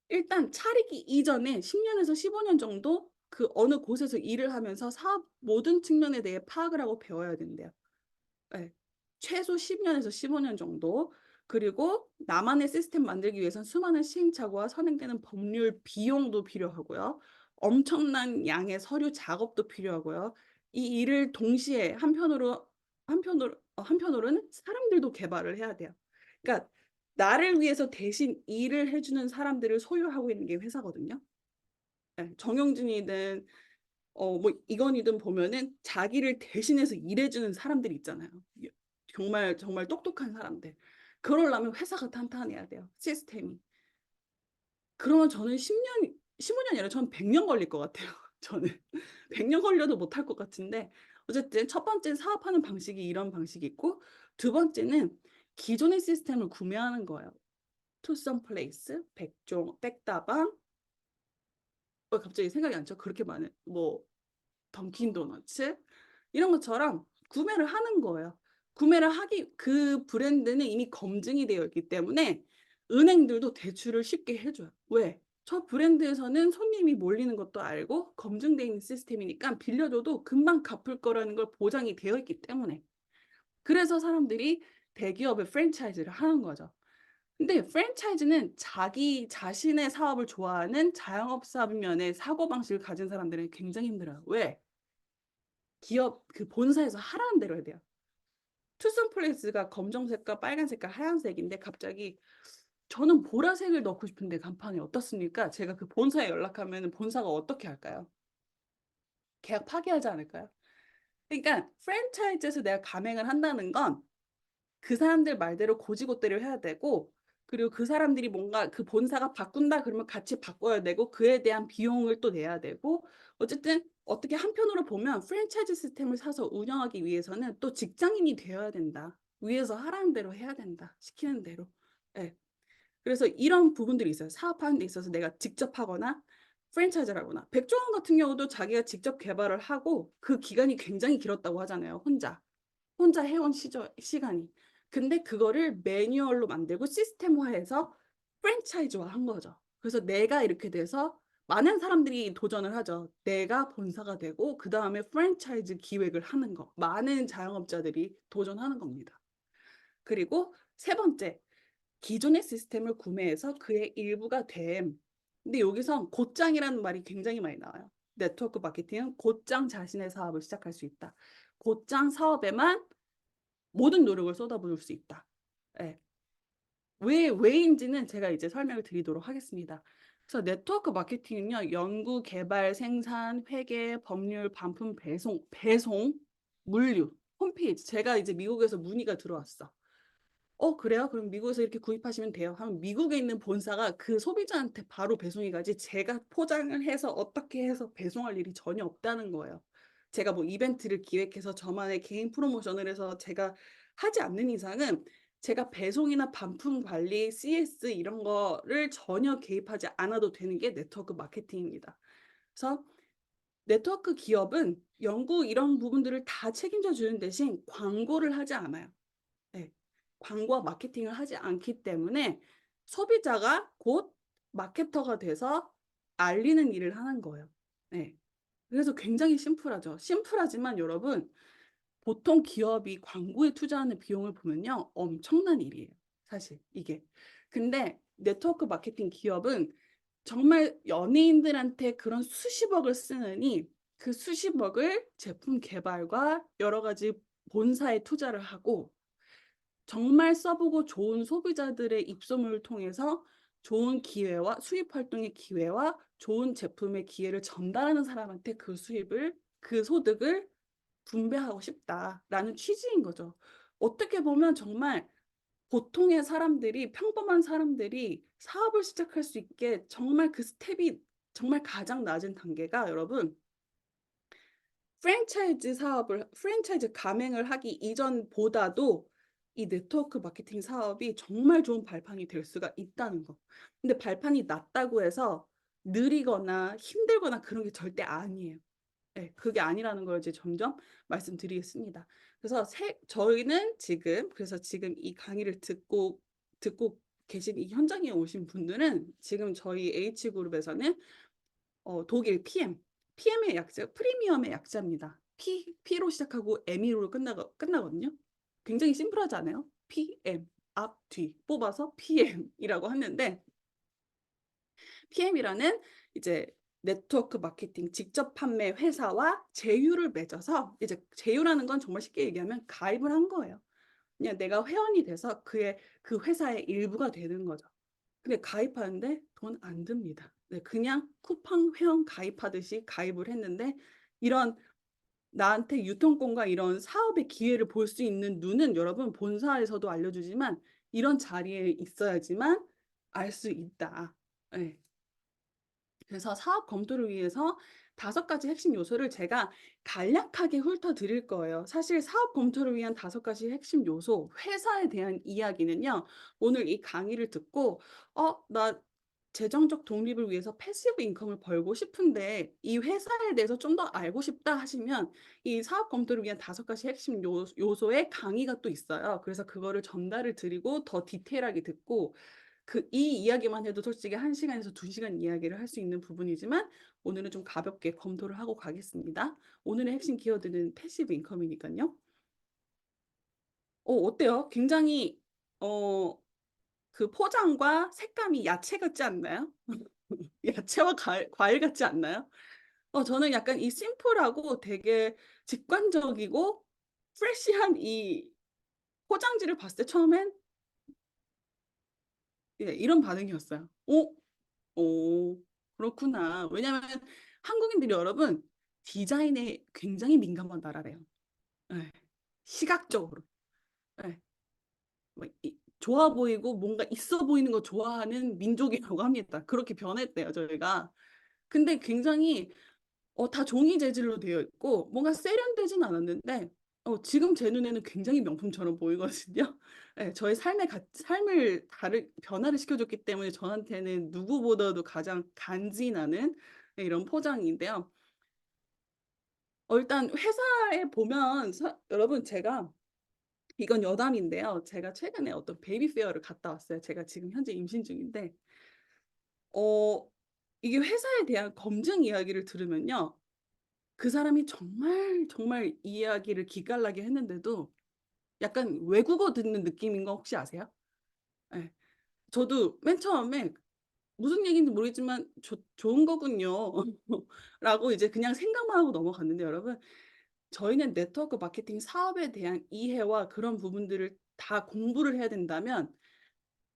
일단 차리기 이전에 10년에서 15년 정도 그 어느 곳에서 일을 하면서 사업 모든 측면에 대해 파악을 하고 배워야 된대요. 예. 최소 10년에서 15년 정도. 그리고 나만의 시스템 만들기 위해선 수많은 시행착오와 선행되는 법률 비용도 필요하고요. 엄청난 양의 서류 작업도 필요하고요. 이 일을 동시에 한편으로는 사람들도 개발을 해야 돼요. 그러니까 나를 위해서 대신 일을 해 주는 사람들을 소유하고 있는 게 회사거든요. 예. 정용진이든 뭐 이건희든 보면은 자기를 대신해서 일해 주는 사람들이 있잖아요. 정말 정말 똑똑한 사람들. 그러려면 회사가 탄탄해야 돼요, 시스템이. 그러면 저는 15년이 아니라 저는 100년 걸릴 것 같아요. 저는 100년 걸려도 못할 것 같은데 어쨌든 첫 번째는 사업하는 방식이 이런 방식이 있고 두 번째는 기존의 시스템을 구매하는 거예요. 투썸 플레이스, 백종, 백다방 갑자기 생각이 안 나죠? 그렇게 많은 던킨 도너츠 이런 것처럼 구매를 하는 거예요. 그 브랜드는 이미 검증이 되어 있기 때문에 은행들도 대출을 쉽게 해 줘요. 왜? 저 브랜드에서는 손님이 몰리는 것도 알고 검증돼 있는 시스템이니까 빌려줘도 금방 갚을 거라는 걸 보장이 되어 있기 때문에. 그래서 사람들이 대기업의 프랜차이즈를 하는 거죠. 근데 프랜차이즈는 자기 자신의 사업을 좋아하는 자영업자면의 사고방식을 가진 사람들은 굉장히 힘들어요. 왜? 기업 그 본사에서 하라는 대로 해야 돼요. 투썸 플레이스가 검정색과 빨간색과 하얀색인데 갑자기 저는 보라색을 넣고 싶은데 간판에 어떻습니까? 제가 그 본사에 연락하면 본사가 어떻게 할까요? 계약 파기하지 않을까요? 그러니까 프랜차이즈에서 내가 가맹을 한다는 건 그 사람들 말대로 고지고대로 해야 되고 그리고 그 사람들이 뭔가 그 본사가 바꾼다 그러면 같이 바꿔야 되고 그에 대한 비용을 또 내야 되고 어쨌든 어떻게 한편으로 보면 프랜차이즈 시스템을 사서 운영하기 위해서는 또 직장인이 되어야 된다. 위에서 하라는 대로 해야 된다. 시키는 대로. 예. 그래서 이런 부분들이 있어요. 사업하는 데 있어서 내가 직접 하거나 프랜차이즈를 하거나. 백종원 같은 경우도 자기가 직접 개발을 하고 그 기간이 굉장히 길었다고 하잖아요. 혼자 해온 시간이. 근데 그거를 매뉴얼로 만들고 시스템화해서 프랜차이즈화 한 거죠. 그래서 내가 이렇게 돼서 많은 사람들이 도전을 하죠. 내가 본사가 되고 그 다음에 프랜차이즈 기획을 하는 거. 많은 자영업자들이 도전하는 겁니다. 그리고 세 번째, 기존의 시스템을 구매해서 그의 일부가 됨. 근데 여기서 곧장이라는 말이 굉장히 많이 나와요. 네트워크 마케팅은 곧장 자신의 사업을 시작할 수 있다. 곧장 사업에만 모든 노력을 쏟아부을 수 있다. 예. 왜인지는 제가 이제 설명을 드리도록 하겠습니다. 그래서 네트워크 마케팅은요, 연구, 개발, 생산, 회계, 법률, 반품, 배송, 물류, 홈페이지. 제가 이제 미국에서 문의가 들어왔어. 그래요? 그럼 미국에서 이렇게 구입하시면 돼요. 하면 미국에 있는 본사가 그 소비자한테 바로 배송이 가지 제가 포장을 해서 어떻게 해서 배송할 일이 전혀 없다는 거예요. 제가 뭐 이벤트를 기획해서 저만의 개인 프로모션을 해서 제가 하지 않는 이상은 제가 배송이나 반품 관리, CS 이런 거를 전혀 개입하지 않아도 되는 게 네트워크 마케팅입니다. 그래서 네트워크 기업은 연구 이런 부분들을 다 책임져 주는 대신 광고를 하지 않아요. 네. 광고와 마케팅을 하지 않기 때문에 소비자가 곧 마케터가 돼서 알리는 일을 하는 거예요. 네. 그래서 굉장히 심플하죠. 심플하지만 여러분, 보통 기업이 광고에 투자하는 비용을 보면요, 엄청난 일이에요. 사실 이게. 근데 네트워크 마케팅 기업은 정말 연예인들한테 그런 수십억을 쓰느니 그 수십억을 제품 개발과 여러 가지 본사에 투자를 하고 정말 써보고 좋은 소비자들의 입소문을 통해서 좋은 기회와 수입 활동의 기회와 좋은 제품의 기회를 전달하는 사람한테 그 수입을, 그 소득을 분배하고 싶다라는 취지인 거죠. 어떻게 보면 정말 보통의 사람들이, 평범한 사람들이 사업을 시작할 수 있게 정말 그 스텝이 정말 가장 낮은 단계가 여러분, 프랜차이즈 가맹을 하기 이전보다도 이 네트워크 마케팅 사업이 정말 좋은 발판이 될 수가 있다는 거. 근데 발판이 낮다고 해서 느리거나 힘들거나 그런 게 절대 아니에요. 네, 그게 아니라는 걸 이제 점점 말씀드리겠습니다. 그래서 저희는 지금 이 강의를 듣고 계신 이 현장에 오신 분들은 지금 저희 H그룹에서는 독일 PM의 약자, 프리미엄의 약자입니다. P로 시작하고 M으로 끝나거든요. 굉장히 심플하지 않아요? PM, 앞, 뒤 뽑아서 PM이라고 하는데 PM이라는 이제 네트워크 마케팅 직접 판매 회사와 제휴를 맺어서 이제 제휴라는 건 정말 쉽게 얘기하면 가입을 한 거예요. 그냥 내가 회원이 돼서 그 회사의 일부가 되는 거죠. 근데 가입하는데 돈 안 듭니다. 네, 그냥 쿠팡 회원 가입하듯이 가입을 했는데 이런 나한테 유통권과 이런 사업의 기회를 볼 수 있는 눈은 여러분 본사에서도 알려주지만 이런 자리에 있어야지만 알 수 있다. 네. 그래서 사업 검토를 위해서 5가지 핵심 요소를 제가 간략하게 훑어드릴 거예요. 사실 사업 검토를 위한 5가지 핵심 요소, 회사에 대한 이야기는요. 오늘 이 강의를 듣고 나 재정적 독립을 위해서 패시브 인컴을 벌고 싶은데 이 회사에 대해서 좀 더 알고 싶다 하시면 이 사업 검토를 위한 5가지 핵심 요소의 강의가 또 있어요. 그래서 그거를 전달을 드리고 더 디테일하게 듣고 이 이야기만 해도 솔직히 1시간에서 2시간 이야기를 할 수 있는 부분이지만 오늘은 좀 가볍게 검토를 하고 가겠습니다. 오늘의 핵심 키워드는 패시브 인컴이니까요. 어때요? 굉장히 그 포장과 색감이 야채 같지 않나요? 야채와 과일 같지 않나요? 저는 약간 이 심플하고 되게 직관적이고 프레시한 이 포장지를 봤을 때 처음엔 예, 이런 반응이었어요. 그렇구나. 왜냐하면 한국인들이 여러분 디자인에 굉장히 민감한 나라래요. 예, 시각적으로. 예, 좋아 보이고 뭔가 있어 보이는 거 좋아하는 민족이라고 합니다. 그렇게 변했대요, 저희가. 근데 굉장히 다 종이 재질로 되어 있고 뭔가 세련되진 않았는데 지금 제 눈에는 굉장히 명품처럼 보이거든요. 예, 저의 삶을 변화를 시켜줬기 때문에 저한테는 누구보다도 가장 간지나는 이런 포장인데요. 일단 회사에 보면 여러분 제가 이건 여담인데요. 제가 최근에 어떤 베이비 페어를 갔다 왔어요. 제가 지금 현재 임신 중인데 어 이게 회사에 대한 검증 이야기를 들으면요. 그 사람이 정말 정말 이야기를 기깔나게 했는데도 약간 외국어 듣는 느낌인 거 혹시 아세요? 예. 저도 맨 처음에 무슨 얘기인지 모르겠지만 좋은 거군요." 라고 이제 그냥 생각만 하고 넘어갔는데 여러분, 저희는 네트워크 마케팅 사업에 대한 이해와 그런 부분들을 다 공부를 해야 된다면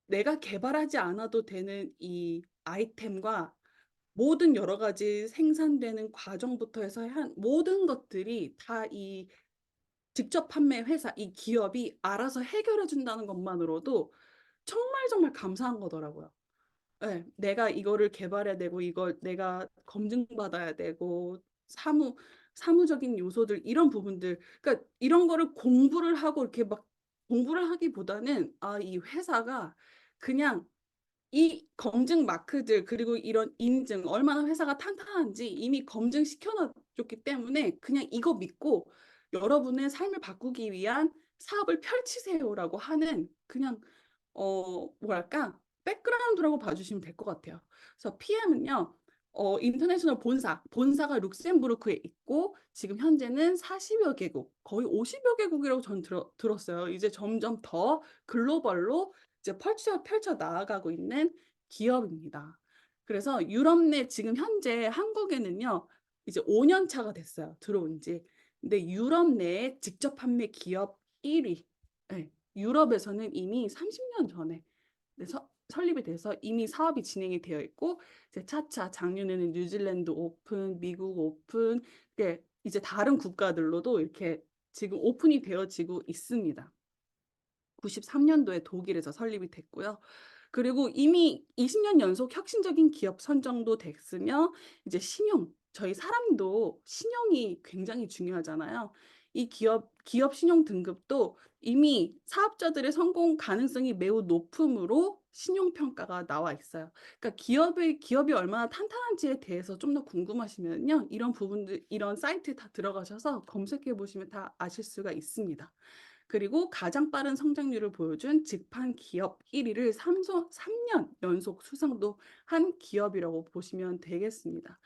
내가 개발하지 않아도 되는 이 아이템과 모든 여러 가지 생산되는 과정부터 해서 한 모든 것들이 다 이 직접 판매 회사, 이 기업이 알아서 해결해 준다는 것만으로도 정말 정말 감사한 거더라고요. 예. 내가 이거를 개발해야 되고 이걸 내가 검증받아야 되고 사무적인 요소들 이런 부분들, 그러니까 이런 거를 공부를 하고 이렇게 막 공부를 하기보다는 이 회사가 그냥 이 검증 마크들 그리고 이런 인증 얼마나 회사가 탄탄한지 이미 검증시켜 놨기 때문에 그냥 이거 믿고 여러분의 삶을 바꾸기 위한 사업을 펼치세요라고 하는 그냥 뭐랄까 백그라운드라고 봐 주시면 될 것 같아요. 그래서 PM은요. 인터내셔널 본사가 룩셈부르크에 있고 지금 현재는 40여 개국, 거의 50여 개국이라고 전 들었어요. 이제 점점 더 글로벌로 이제 펼쳐 나아가고 있는 기업입니다. 그래서 유럽 내 지금 현재 한국에는요. 이제 5년 차가 됐어요, 들어온 지. 근데 유럽 내에 직접 판매 기업 1 위. 예. 유럽에서는 이미 30년 전에 네 설립이 돼서 이미 사업이 진행이 되어 있고 이제 차차 작년에는 뉴질랜드 오픈, 미국 오픈, 이제 다른 국가들로도 이렇게 지금 오픈이 되어지고 있습니다. 93년도에 독일에서 설립이 됐고요. 그리고 이미 20년 연속 혁신적인 기업 선정도 됐으며 이제 신용, 저희 사람도 신용이 굉장히 중요하잖아요. 이 기업 신용 등급도 이미 사업자들의 성공 가능성이 매우 높음으로 신용 평가가 나와 있어요. 그러니까 기업이 얼마나 탄탄한지에 대해서 좀 더 궁금하시면요. 이런 부분들 이런 사이트에 다 들어가셔서 검색해 보시면 다 아실 수가 있습니다. 그리고 가장 빠른 성장률을 보여준 직판 기업 1 위를 3년 연속 수상도 한 기업이라고 보시면 되겠습니다.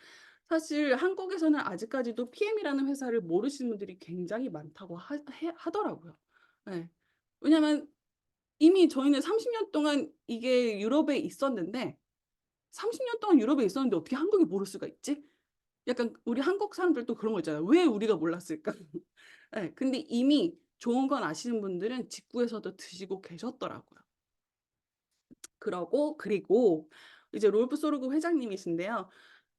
사실 한국에서는 아직까지도 PM이라는 회사를 모르시는 분들이 굉장히 많다고 하더라고요. 예. 왜냐하면 이미 저희는 30년 동안 이게 유럽에 있었는데 30년 동안 유럽에 있었는데 어떻게 한국이 모를 수가 있지? 약간 우리 한국 사람들도 그런 거 있잖아요. '왜 우리가 몰랐을까?' 예. 근데 이미 좋은 건 아시는 분들은 직구에서도 드시고 계셨더라고요. 그리고 이제 롤프 소르그 회장님이신데요.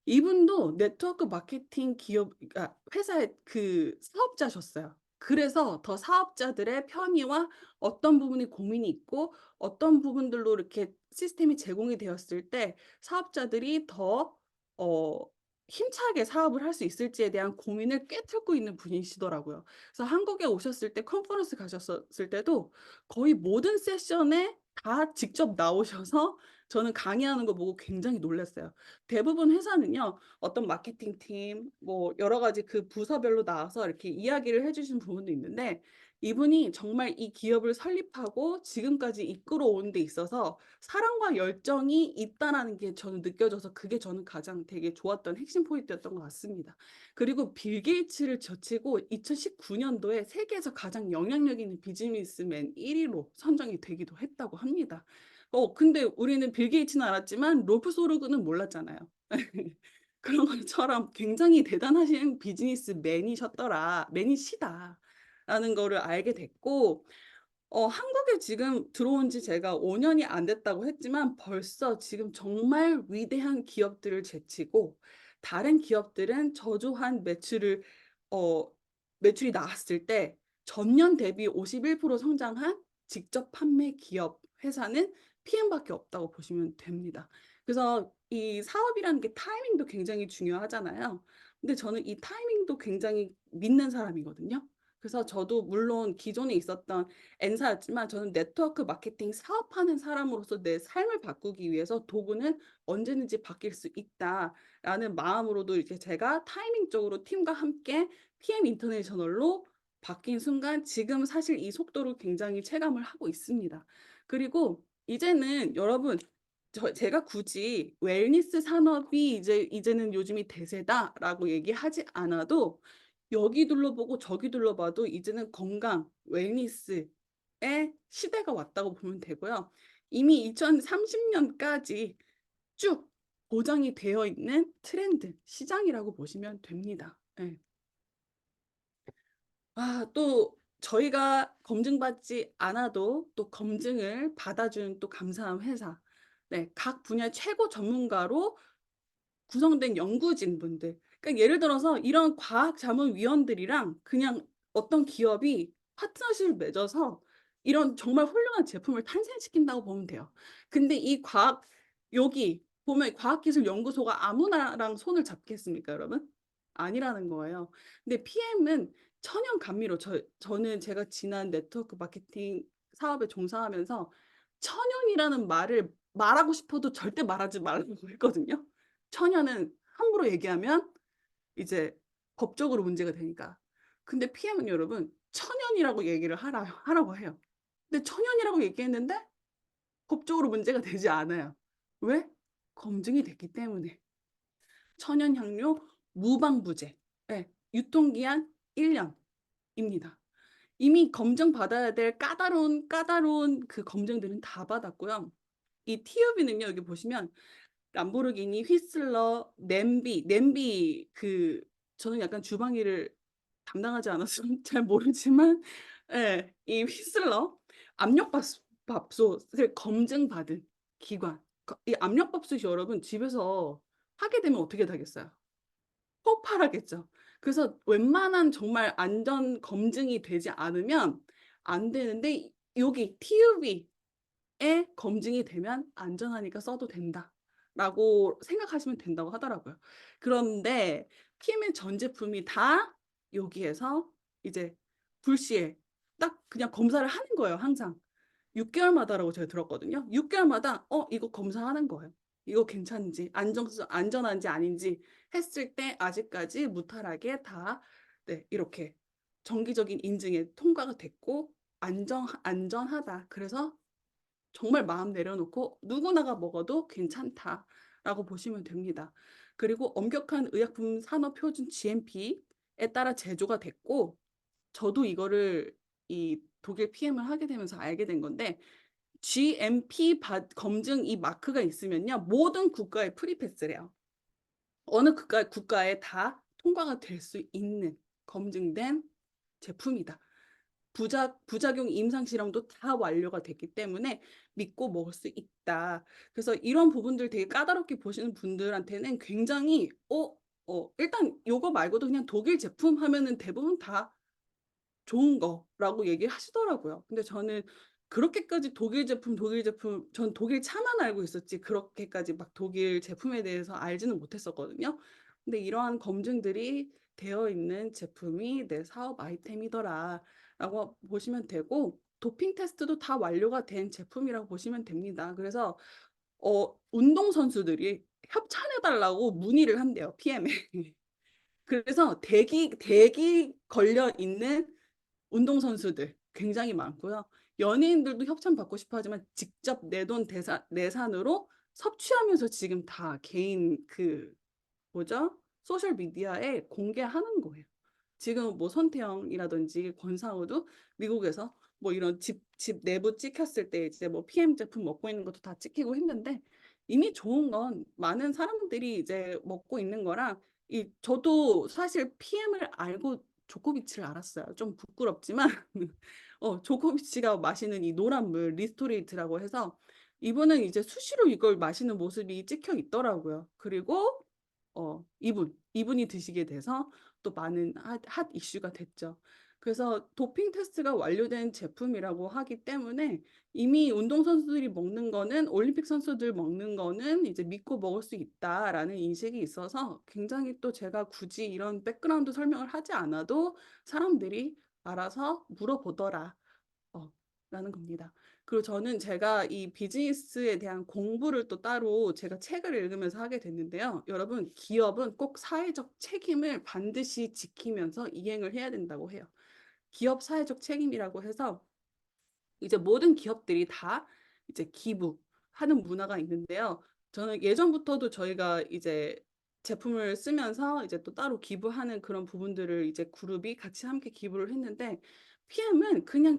이분도 네트워크 마케팅 기업, 그러니까 회사의 그 사업자셨어요. 그래서 더 사업자들의 편의와 어떤 부분이 고민이 있고 어떤 부분들로 이렇게 시스템이 제공이 되었을 때 사업자들이 더 어 힘차게 사업을 할 수 있을지에 대한 고민을 꿰뚫고 있는 분이시더라고요. 그래서 한국에 오셨을 때 컨퍼런스 가셨었을 때도 거의 모든 세션에 다 직접 나오셔서 저는 강의하는 거 보고 굉장히 놀랐어요. 대부분 회사는요. 어떤 마케팅팀 뭐 여러 가지 그 부서별로 나와서 이렇게 이야기를 해 주시는 부분도 있는데 이분이 정말 이 기업을 설립하고 지금까지 이끌어오는 데 있어서 사랑과 열정이 있다라는 게 저는 느껴져서 그게 저는 가장 되게 좋았던 핵심 포인트였던 것 같습니다. 그리고 빌 게이츠를 제치고 2019 년도에 세계에서 가장 영향력 있는 비즈니스맨 1 위로 선정이 되기도 했다고 합니다. 근데 우리는 빌 게이츠는 알았지만 롤프 소르그는 몰랐잖아요. 그런 것처럼 굉장히 대단하신 맨이시다라는 거를 알게 됐고 한국에 지금 들어온 지 제가 5 년이 안 됐다고 했지만 벌써 지금 정말 위대한 기업들을 제치고 다른 기업들은 저조한 어 매출이 나왔을 때 전년 대비 51% 성장한 직접 판매 기업 회사는 PM밖에 없다고 보시면 됩니다. 그래서 이 사업이라는 게 타이밍도 굉장히 중요하잖아요. 근데 저는 이 타이밍도 굉장히 믿는 사람이거든요. 그래서 저도 물론 기존에 있었던 N사였지만 저는 네트워크 마케팅 사업하는 사람으로서 내 삶을 바꾸기 위해서 도구는 언제든지 바뀔 수 있다라는 마음으로도 이렇게 제가 타이밍적으로 팀과 함께 PM 인터내셔널로 바뀐 순간 지금 사실 이 속도를 굉장히 체감을 하고 있습니다. 그리고 이제는 여러분 제가 굳이 웰니스 산업이 이제는 요즘이 대세다라고 얘기하지 않아도 여기 둘러보고 저기 둘러봐도 이제는 건강, 웰니스의 시대가 왔다고 보면 되고요. 이미 2030년까지 쭉 보장이 되어 있는 트렌드, 시장이라고 보시면 됩니다. 예. 또 저희가 검증받지 않아도 또 검증을 받아주는 또 감사한 회사. 네, 각 분야 최고 전문가로 구성된 연구진 분들. 그러니까 예를 들어서 이런 과학자문위원들이랑 그냥 어떤 기업이 파트너십을 맺어서 이런 정말 훌륭한 제품을 탄생시킨다고 보면 돼요. 근데 여기 보면 과학기술연구소가 아무나랑 손을 잡겠습니까, 여러분? 아니라는 거예요. 근데 PM은 천연 감미료, 저는 제가 지난 네트워크 마케팅 사업에 종사하면서 천연이라는 말을 말하고 싶어도 절대 말하지 말라고 했거든요. 천연은 함부로 얘기하면 이제 법적으로 문제가 되니까. 근데 PM은 여러분 천연이라고 얘기를 하라고 해요. 근데 천연이라고 얘기했는데 법적으로 문제가 되지 않아요. 왜? 검증이 됐기 때문에. 천연향료 무방부제. 네, 유통기한 1년입니다. 이미 검증받아야 될 까다로운 그 검증들은 다 받았고요. 이 TUV는요, 여기 보시면 람보르기니, 휘슬러, 냄비 저는 약간 주방 일을 담당하지 않아서 잘 모르지만 예, 이 휘슬러 압력밥솥을 검증받은 기관. 이 압력밥솥이 여러분 집에서 하게 되면 어떻게 되겠어요? 폭발하겠죠. 그래서 웬만한 정말 안전 검증이 되지 않으면 안 되는데 여기 TUV 에 검증이 되면 안전하니까 써도 된다라고 생각하시면 된다고 하더라고요. 그런데 PM의 전 제품이 다 여기에서 이제 불시에 딱 그냥 검사를 하는 거예요, 항상. 6개월마다라고 제가 들었거든요. 6개월마다 이거 검사하는 거예요. 이거 괜찮은지, 안전한지 아닌지 했을 때 아직까지 무탈하게 다 네, 이렇게 정기적인 인증에 통과가 됐고 안전하다. 그래서 정말 마음 내려놓고 누구나가 먹어도 괜찮다라고 보시면 됩니다. 그리고 엄격한 의약품 산업 표준 GMP에 따라 제조가 됐고 저도 이거를 이 독일 PM을 하게 되면서 알게 된 건데 GMP 검증 이 마크가 있으면요 모든 국가에 프리패스래요. 어느 국가에 다 통과가 될 수 있는 검증된 제품이다. 부작용 임상 실험도 다 완료가 됐기 때문에 믿고 먹을 수 있다. 그래서 이런 부분들 되게 까다롭게 보시는 분들한테는 굉장히 일단 요거 말고도 그냥 독일 제품 하면은 대부분 다 좋은 거라고 얘기하시더라고요. 근데 저는 그렇게까지 전 독일 차만 알고 있었지 그렇게까지 막 독일 제품에 대해서 알지는 못했었거든요. 근데 이러한 검증들이 되어 있는 제품이 내 사업 아이템이더라라고 보시면 되고 도핑 테스트도 다 완료가 된 제품이라고 보시면 됩니다. 그래서 운동선수들이 협찬해달라고 문의를 한대요, PM에. 그래서 대기 걸려 있는 운동선수들 굉장히 많고요. 연예인들도 협찬 받고 싶어 하지만 직접 내 돈 내산으로 섭취하면서 지금 다 개인 뭐죠? 소셜 미디어에 공개하는 거예요. 지금 뭐 손태영이라든지 권상우도 미국에서 뭐 이런 집 내부 찍혔을 때 이제 뭐 PM 제품 먹고 있는 것도 다 찍히고 했는데 이미 좋은 건 많은 사람들이 이제 먹고 있는 거랑 저도 사실 PM을 알고 조코비치를 알았어요. 좀 부끄럽지만 조코비치가 마시는 이 노란 물 리스토레이트라고 해서 이분은 이제 수시로 이걸 마시는 모습이 찍혀 있더라고요. 그리고 이분이 드시게 돼서 또 많은 핫 이슈가 됐죠. 그래서 도핑 테스트가 완료된 제품이라고 하기 때문에 이미 운동선수들이 먹는 거는 올림픽 선수들 먹는 거는 이제 믿고 먹을 수 있다라는 인식이 있어서 굉장히 또 제가 굳이 이런 백그라운드 설명을 하지 않아도 사람들이 알아서 물어보더라. 라는 겁니다. 그리고 저는 제가 이 비즈니스에 대한 공부를 또 따로 제가 책을 읽으면서 하게 됐는데요. 여러분, 기업은 꼭 사회적 책임을 반드시 지키면서 이행을 해야 된다고 해요. 기업 사회적 책임이라고 해서 이제 모든 기업들이 다 이제 하는 문화가 있는데요. 저는 예전부터도 저희가 이제 제품을 쓰면서 이제 또 따로 기부하는 그런 부분들을 이제 그룹이 같이 함께 기부를 했는데 PM은 그냥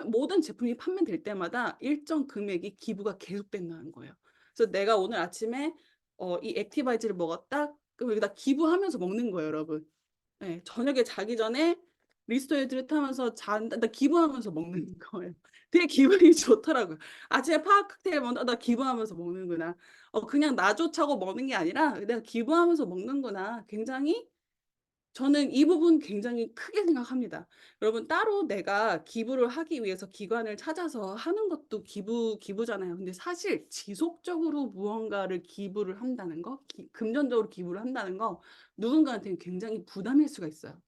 모든 제품이 판매될 때마다 일정 금액이 기부가 계속된다는 거예요. 그래서 내가 오늘 아침에 이 액티바이즈를 먹었다. 그럼 여기다 기부하면서 먹는 거예요, 여러분. 네, 저녁에 자기 전에 리스토레이트를 타면서 잔다 나 기부하면서 먹는 거예요. 되게 기분이 좋더라고요. 아침에 파워 칵테일 먹는다. 나 기부하면서 먹는구나. 그냥 나 좋자고 먹는 게 아니라 '내가 기부하면서 먹는구나.' 굉장히 저는 이 부분 굉장히 크게 생각합니다. 여러분 따로 내가 기부를 하기 위해서 기관을 찾아서 하는 것도 기부잖아요. 근데 사실 지속적으로 무언가를 기부를 한다는 거, 금전적으로 기부를 한다는 거 누군가한테는 굉장히 부담일 수가 있어요.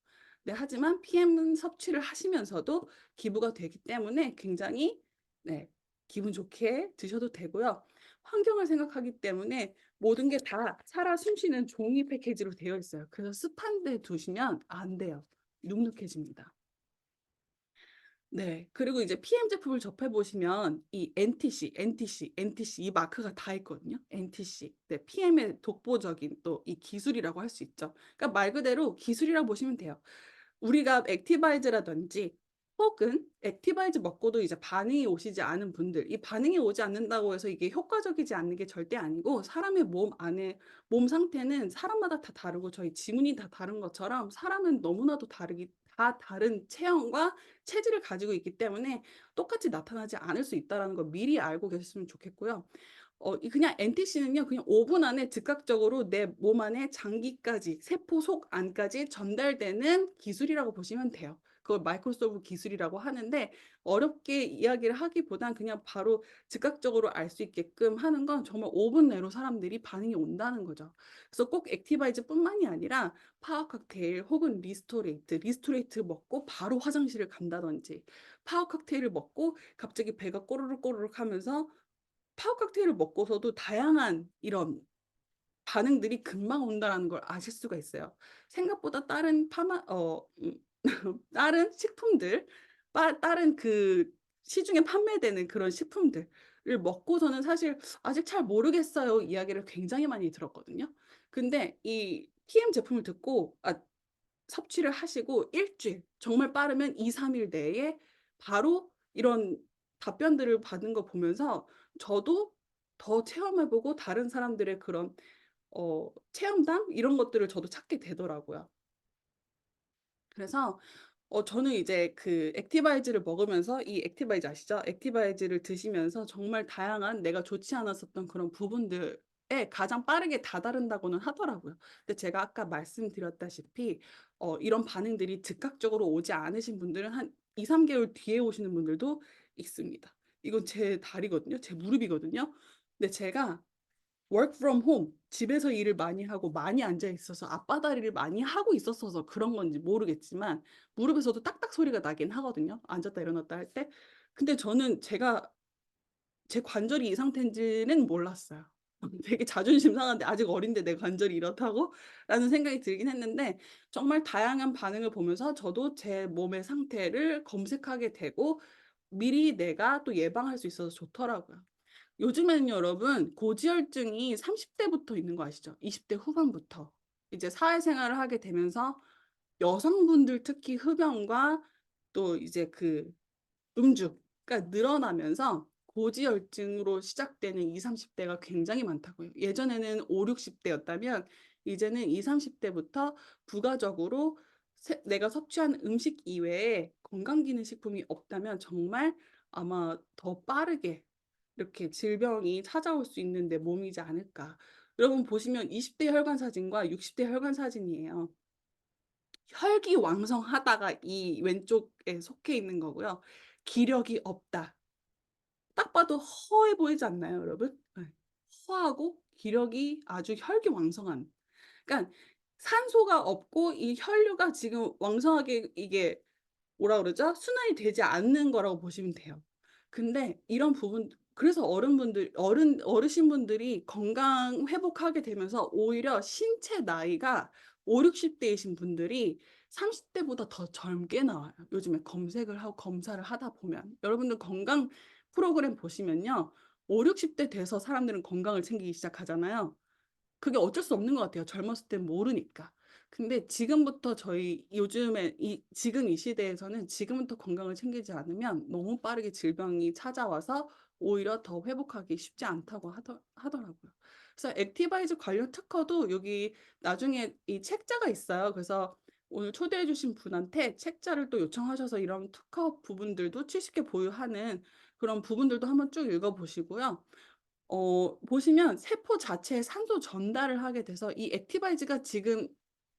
네, 하지만 PM 섭취를 하시면서도 기부가 되기 때문에 굉장히 네, 기분 좋게 드셔도 되고요. 환경을 생각하기 때문에 모든 게 다 살아 숨쉬는 종이 패키지로 되어 있어요. 그래서 습한 데 두시면 안 돼요. 눅눅해집니다. 네. 그리고 이제 PM 제품을 접해 보시면 이 NTC 이 마크가 다 있거든요. NTC. 네. PM의 독보적인 또 이 기술이라고 할 수 있죠. 그러니까 말 그대로 기술이라고 보시면 돼요. 우리가 액티바이즈라든지 혹은 액티바이즈 먹고도 이제 반응이 오시지 않은 분들, 이 반응이 오지 않는다고 해서 이게 효과적이지 않는 게 절대 아니고 사람의 몸 안에 몸 상태는 사람마다 다 다르고 저희 지문이 다 다른 것처럼 사람은 너무나도 다 다른 체형과 체질을 가지고 있기 때문에 똑같이 나타나지 않을 수 있다라는 걸 미리 알고 계셨으면 좋겠고요. 이 그냥 NTC는요. 그냥 5분 안에 즉각적으로 내 몸 안에 장기까지 세포 속 안까지 전달되는 기술이라고 보시면 돼요. 그걸 마이크로소프 기술이라고 하는데 어렵게 이야기를 하기보단 그냥 바로 즉각적으로 알 수 있게끔 하는 건 정말 5분 내로 사람들이 반응이 온다는 거죠. 그래서 꼭 액티바이즈뿐만이 아니라 파워 칵테일 혹은 리스토레이트 먹고 바로 화장실을 간다든지 파워 칵테일을 먹고 갑자기 배가 꼬르륵 꼬르륵 하면서 파워 칵테일을 먹고서도 다양한 이런 반응들이 금방 온다라는 걸 아실 수가 있어요. 생각보다 다른 식품들 다른 그 시중에 판매되는 그런 식품들을 먹고서는 사실 "아직 잘 모르겠어요." 이야기를 굉장히 많이 들었거든요. 근데 이 PM 제품을 섭취를 하시고 일 주일 정말 빠르면 2-3일 내에 바로 이런 답변들을 받는 거 보면서 저도 더 체험해 보고 다른 사람들의 그런 체험담 이런 것들을 저도 찾게 되더라고요. 그래서 저는 이제 그 액티바이즈를 먹으면서 이 액티바이즈 아시죠? 액티바이즈를 드시면서 정말 다양한 내가 좋지 않았었던 그런 부분들에 가장 빠르게 다다른다고는 하더라고요. 근데 제가 아까 말씀드렸다시피 이런 반응들이 즉각적으로 오지 않으신 분들은 한 2-3 개월 뒤에 오시는 분들도 있습니다. 이건 제 다리거든요. 제 무릎이거든요. 근데 제가 work from home 집에서 일을 많이 하고 많이 앉아 있어서 앞바다리를 많이 하고 있었어서 그런 건지 모르겠지만 무릎에서도 딱딱 소리가 나긴 하거든요, 앉았다 일어났다 할 때. 근데 저는 제 관절이 이 상태인지는 몰랐어요. 되게 자존심 상한데 '아직 어린데 내 관절이 이렇다고?'라는 생각이 들긴 했는데 정말 다양한 반응을 보면서 저도 제 몸의 상태를 검색하게 되고 미리 내가 또 예방할 수 있어서 좋더라고요. 요즘에는 여러분 고지혈증이 30 대부터 있는 거 아시죠? 20대 후반부터. 이제 사회생활을 하게 되면서 여성분들 특히 흡연과 또 이제 그 음주가 늘어나면서 고지혈증으로 시작되는 20-30 대가 굉장히 많다고요. 예전에는 50-60 대였다면 이제는 20-30 대부터 부가적으로 내가 섭취한 음식 이외에 건강기능식품이 없다면 정말 아마 더 빠르게 이렇게 질병이 찾아올 수 있는 내 몸이지 않을까. 여러분 보시면 20대 혈관 사진과 60대 혈관 사진이에요. 혈기왕성하다가 이 왼쪽에 속해 있는 거고요. 기력이 없다. 딱 봐도 허해 보이지 않나요, 여러분? 예. 허하고 기력이 아주 혈기왕성한. 그러니까 산소가 없고 이 혈류가 지금 왕성하게 이게 뭐라 그러죠? 순환이 되지 않는 거라고 보시면 돼요. 근데 이런 부분 그래서 어르신분들이 건강 회복하게 되면서 오히려 신체 나이가 50-60 대이신 분들이 30 대보다 더 젊게 나와요. 요즘에 검색을 하고 검사를 하다 보면. 여러분들 건강 프로그램 보시면요. 5, 60대 돼서 사람들은 건강을 챙기기 시작하잖아요. 그게 어쩔 수 없는 것 같아요. 젊었을 땐 모르니까. 근데 지금부터 저희 요즘에 지금 이 시대에서는 지금부터 건강을 챙기지 않으면 너무 빠르게 질병이 찾아와서 오히려 더 회복하기 쉽지 않다고 하더라고요. 그래서 액티바이즈 관련 특허도 여기 나중에 이 책자가 있어요. 그래서 오늘 초대해 주신 분한테 책자를 또 요청하셔서 이런 특허 부분들도 70개 보유하는 그런 부분들도 한번 쭉 읽어 보시고요. 보시면 세포 자체에 산소 전달을 하게 돼서 이 액티바이즈가 지금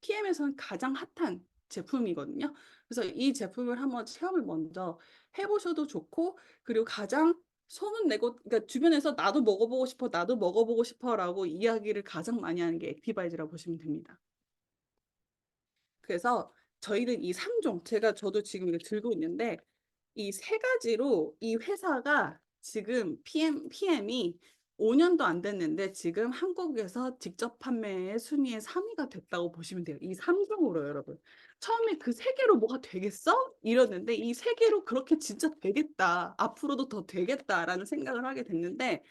PM에서는 가장 핫한 제품이거든요. 그래서 이 제품을 한번 체험을 먼저 해 보셔도 좋고, 그리고 가장 소문내고, 그러니까 주변에서 "나도 먹어보고 싶어. 나도 먹어보고 싶어."라고 이야기를 가장 많이 하는 게 액티바이즈라고 보시면 됩니다. 그래서 저희는 이 3 종, 저도 지금 이거 들고 있는데 이 세 가지로 이 회사가 지금 PM이 5 년도 안 됐는데 지금 한국에서 직접 판매의 순위에 3 위가 됐다고 보시면 돼요. 이 3 종으로요, 여러분. 처음에 '그 3 개로 뭐가 되겠어?' 이랬는데 이 3 개로 그렇게 진짜 되겠다. '앞으로도 더 되겠다.'라는 생각을 하게 됐는데,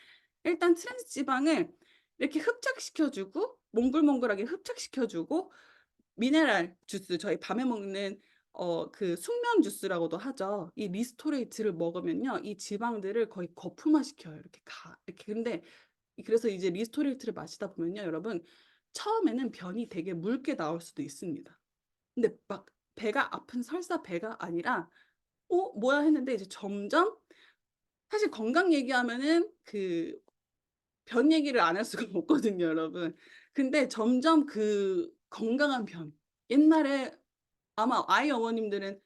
일단 트랜스 지방을 이렇게 흡착시켜 주고 몽글몽글하게 흡착시켜 주고, 미네랄 주스, 저희 밤에 먹는 그 숙면 주스라고도 하죠. 이 리스토레이트를 먹으면요, 이 지방들을 거의 거품화시켜요. 이렇게. 근데 그래서 이제 리스토레이트를 마시다 보면요, 여러분, 처음에는 변이 되게 묽게 나올 수도 있습니다. 근데 막 배가 아픈 설사 배가 아니라 '어 뭐야?' 했는데 이제 점점, 사실 건강 얘기하면은 그 변 얘기를 안 할 수가 없거든요, 여러분. 근데 점점 그 건강한 변, 옛날에 아마 아이 어머님들은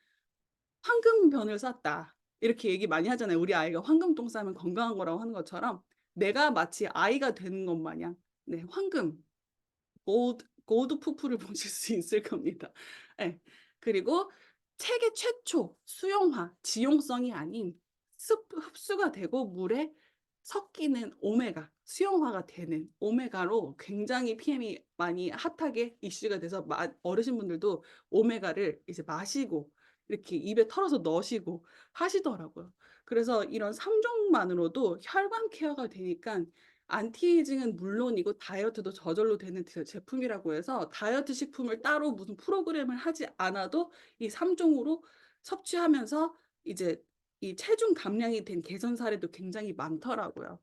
"황금변을 쌌다." 이렇게 얘기 많이 하잖아요. 우리 아이가 황금똥 싸면 건강한 거라고 하는 것처럼 내가 마치 아이가 되는 것 마냥, 네, 황금, 골드 푸프를 보실 수 있을 겁니다. 예. 그리고 세계 최초 수용화, 지용성이 아닌 흡수가 되고 물에 섞이는 오메가, 수용화가 되는 오메가로 굉장히 PM이 많이 핫하게 이슈가 돼서 어르신분들도 오메가를 이제 마시고 이렇게 입에 털어서 넣으시고 하시더라고요. 그래서 이런 3 종만으로도 혈관 케어가 되니까 안티에이징은 물론이고 다이어트도 저절로 되는 제품이라고 해서 다이어트 식품을 따로 무슨 프로그램을 하지 않아도 이 3 종으로 섭취하면서 이제 이 체중 감량이 된 개선 사례도 굉장히 많더라고요.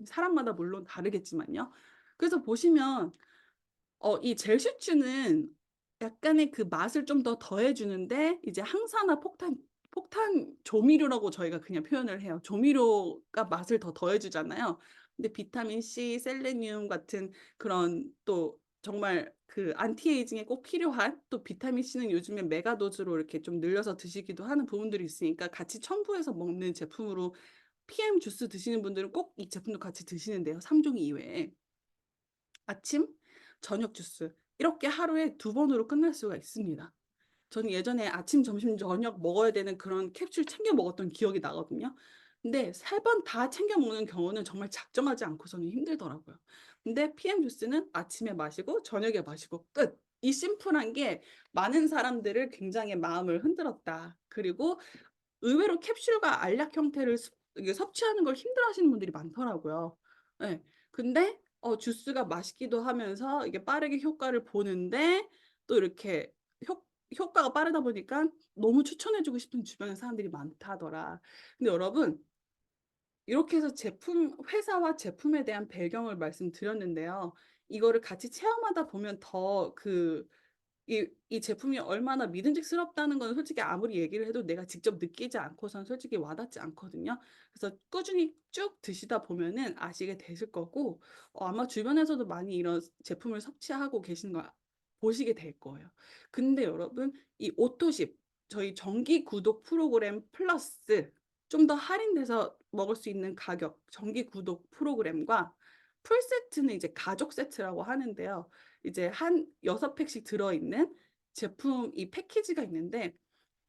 사람마다 물론 다르겠지만요. 그래서 보시면 이 젤슈츠는 약간의 그 맛을 좀 더 더해 주는데, 이제 항산화 폭탄 조미료라고 저희가 그냥 표현을 해요. 조미료가 맛을 더 더해 주잖아요. 근데 비타민 C, 셀레늄 같은 그런, 또 정말 그 안티에이징에 꼭 필요한, 또 비타민 C는 요즘에 메가 도즈로 이렇게 좀 늘려서 드시기도 하는 부분들이 있으니까 같이 첨부해서 먹는 제품으로, PM 주스 드시는 분들은 꼭 이 제품도 같이 드시는데요, 3 종 이외에. 아침, 저녁 주스 이렇게 하루에 2번으로 끝날 수가 있습니다. 저는 예전에 아침, 점심, 저녁 먹어야 되는 그런 캡슐 챙겨 먹었던 기억이 나거든요. 근데 3번 다 챙겨 먹는 경우는 정말 작정하지 않고서는 힘들더라고요. 근데 PM 주스는 아침에 마시고 저녁에 마시고 끝. 이 심플한 게 많은 사람들을 굉장히 마음을 흔들었다. 그리고 의외로 캡슐과 알약 형태를 이게 섭취하는 걸 힘들어하시는 분들이 많더라고요. 예. 근데 주스가 맛있기도 하면서 이게 빠르게 효과를 보는데, 또 이렇게 효과가 빠르다 보니까 너무 추천해 주고 싶은 주변에 사람들이 많다더라. 근데 여러분, 이렇게 해서 회사와 제품에 대한 배경을 말씀드렸는데요. 이거를 같이 체험하다 보면 더 이 제품이 얼마나 믿음직스럽다는 건 솔직히 아무리 얘기를 해도 내가 직접 느끼지 않고선 솔직히 와닿지 않거든요. 그래서 꾸준히 쭉 드시다 보면은 아시게 되실 거고, 아마 주변에서도 많이 이런 제품을 섭취하고 계시는 거 보시게 될 거예요. 근데 여러분, 이 오토십, 저희 정기 구독 프로그램 플러스 좀 더 할인돼서 먹을 수 있는 가격 정기 구독 프로그램과 풀 세트는 이제 가족 세트라고 하는데요. 이제 한 6 팩씩 들어있는 제품, 이 패키지가 있는데,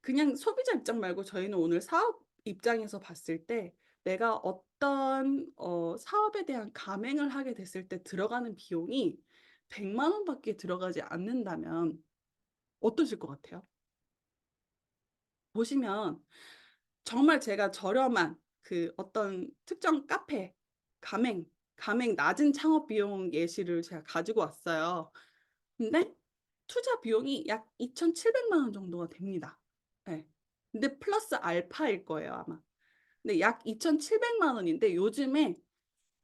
그냥 소비자 입장 말고 저희는 오늘 사업 입장에서 봤을 때 내가 어떤 사업에 대한 감행을 하게 됐을 때 들어가는 비용이 100만 원밖에 들어가지 않는다면 어떠실 것 같아요? 보시면 정말 제가 저렴한 그 어떤 특정 카페 가맹, 가맹 낮은 창업 비용 예시를 제가 가지고 왔어요. 근데 투자 비용이 약 2,700만 원 정도가 됩니다. 네. 근데 플러스 알파일 거예요, 아마. 근데 약 2,700만 원인데 요즘에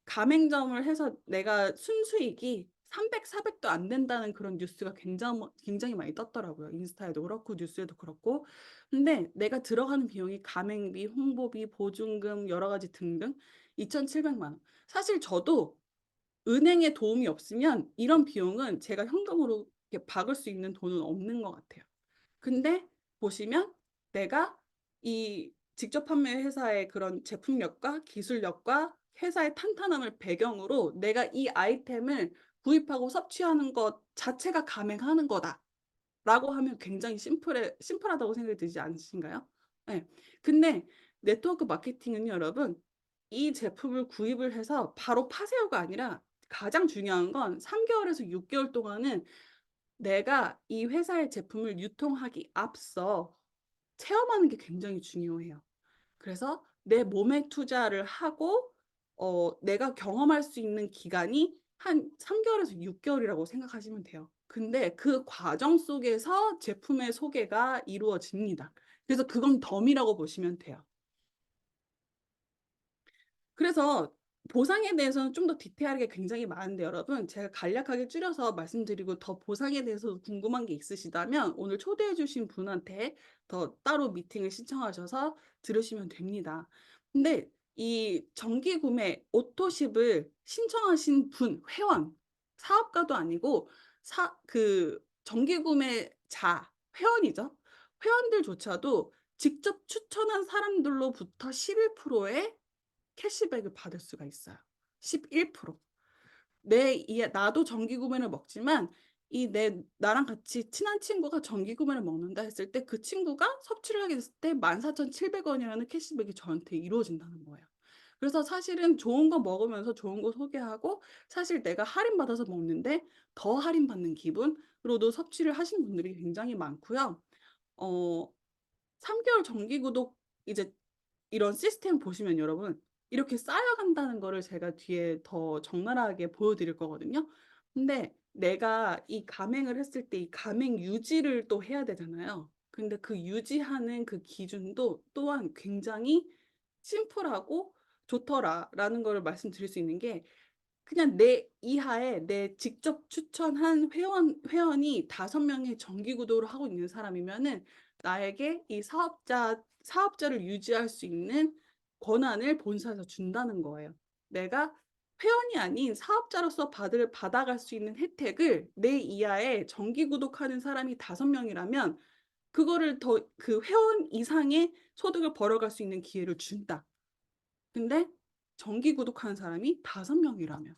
가맹점을 해서 내가 순수익이 300, 400도 안 된다는 그런 뉴스가 굉장히 많이 떴더라고요. 인스타에도 그렇고 뉴스에도 그렇고. 근데 내가 들어가는 비용이 가맹비, 홍보비, 보증금 여러 가지 등등 2,700만 원. 사실 저도 은행에 도움이 없으면 이런 비용은 제가 현금으로 이렇게 박을 수 있는 돈은 없는 것 같아요. 근데 보시면 내가 이 직접 판매 회사의 그런 제품력과 기술력과 회사의 탄탄함을 배경으로 내가 이 아이템을 구입하고 섭취하는 것 자체가 가맹하는 거다라고 하면 굉장히 심플하다고 생각이 들지 않으신가요? 예. 근데 네트워크 마케팅은 여러분 이 제품을 구입을 해서 바로 파세요가 아니라 가장 중요한 건 3개월에서 6개월 동안은 내가 이 회사의 제품을 유통하기 앞서 체험하는 게 굉장히 중요해요. 그래서 내 몸에 투자를 하고 내가 경험할 수 있는 기간이 한 3개월에서 6개월이라고 생각하시면 돼요. 근데 그 과정 속에서 제품의 소개가 이루어집니다. 그래서 그건 덤이라고 보시면 돼요. 그래서 보상에 대해서는 좀 더 디테일하게 굉장히 많은데 여러분 제가 간략하게 줄여서 말씀드리고 더 보상에 대해서 궁금한 게 있으시다면 오늘 초대해 주신 분한테 더 따로 미팅을 신청하셔서 들으시면 됩니다. 근데 이 정기 구매 오토십을 신청하신 분, 회원, 사업가도 아니고 정기 구매자, 회원이죠. 회원들조차도 직접 추천한 사람들로부터 11%의 캐시백을 받을 수가 있어요. 11%. 나도 정기 구매를 먹지만 나랑 같이 친한 친구가 정기 구매를 먹는다 했을 때 그 친구가 섭취를 하게 됐을 때 14,700원이라는 캐시백이 저한테 이루어진다는 거예요. 그래서 사실은 좋은 거 먹으면서 좋은 거 소개하고 사실 내가 할인받아서 먹는데 더 할인받는 기분으로도 섭취를 하신 분들이 굉장히 많고요. 어 3개월 정기 구독 이제 이런 시스템 보시면 여러분 이렇게 쌓여간다는 거를 제가 뒤에 더 적나라하게 보여드릴 거거든요. 근데 내가 이 가맹을 했을 때 이 가맹 유지를 또 해야 되잖아요. 근데 그 유지하는 그 기준도 또한 굉장히 심플하고 좋더라라는 거를 말씀드릴 수 있는 게 그냥 내 이하에 내 직접 추천한 회원이 5명의 정기 구독을 하고 있는 사람이면은 나에게 이 사업자를 유지할 수 있는 권한을 본사에서 준다는 거예요. 내가 회원이 아닌 사업자로서 받아갈 수 있는 혜택을 내 이하에 정기 구독하는 사람이 5명이라면 그거를 그 회원 이상의 소득을 벌어갈 수 있는 기회를 준다. 근데 정기 구독하는 사람이 5명이라면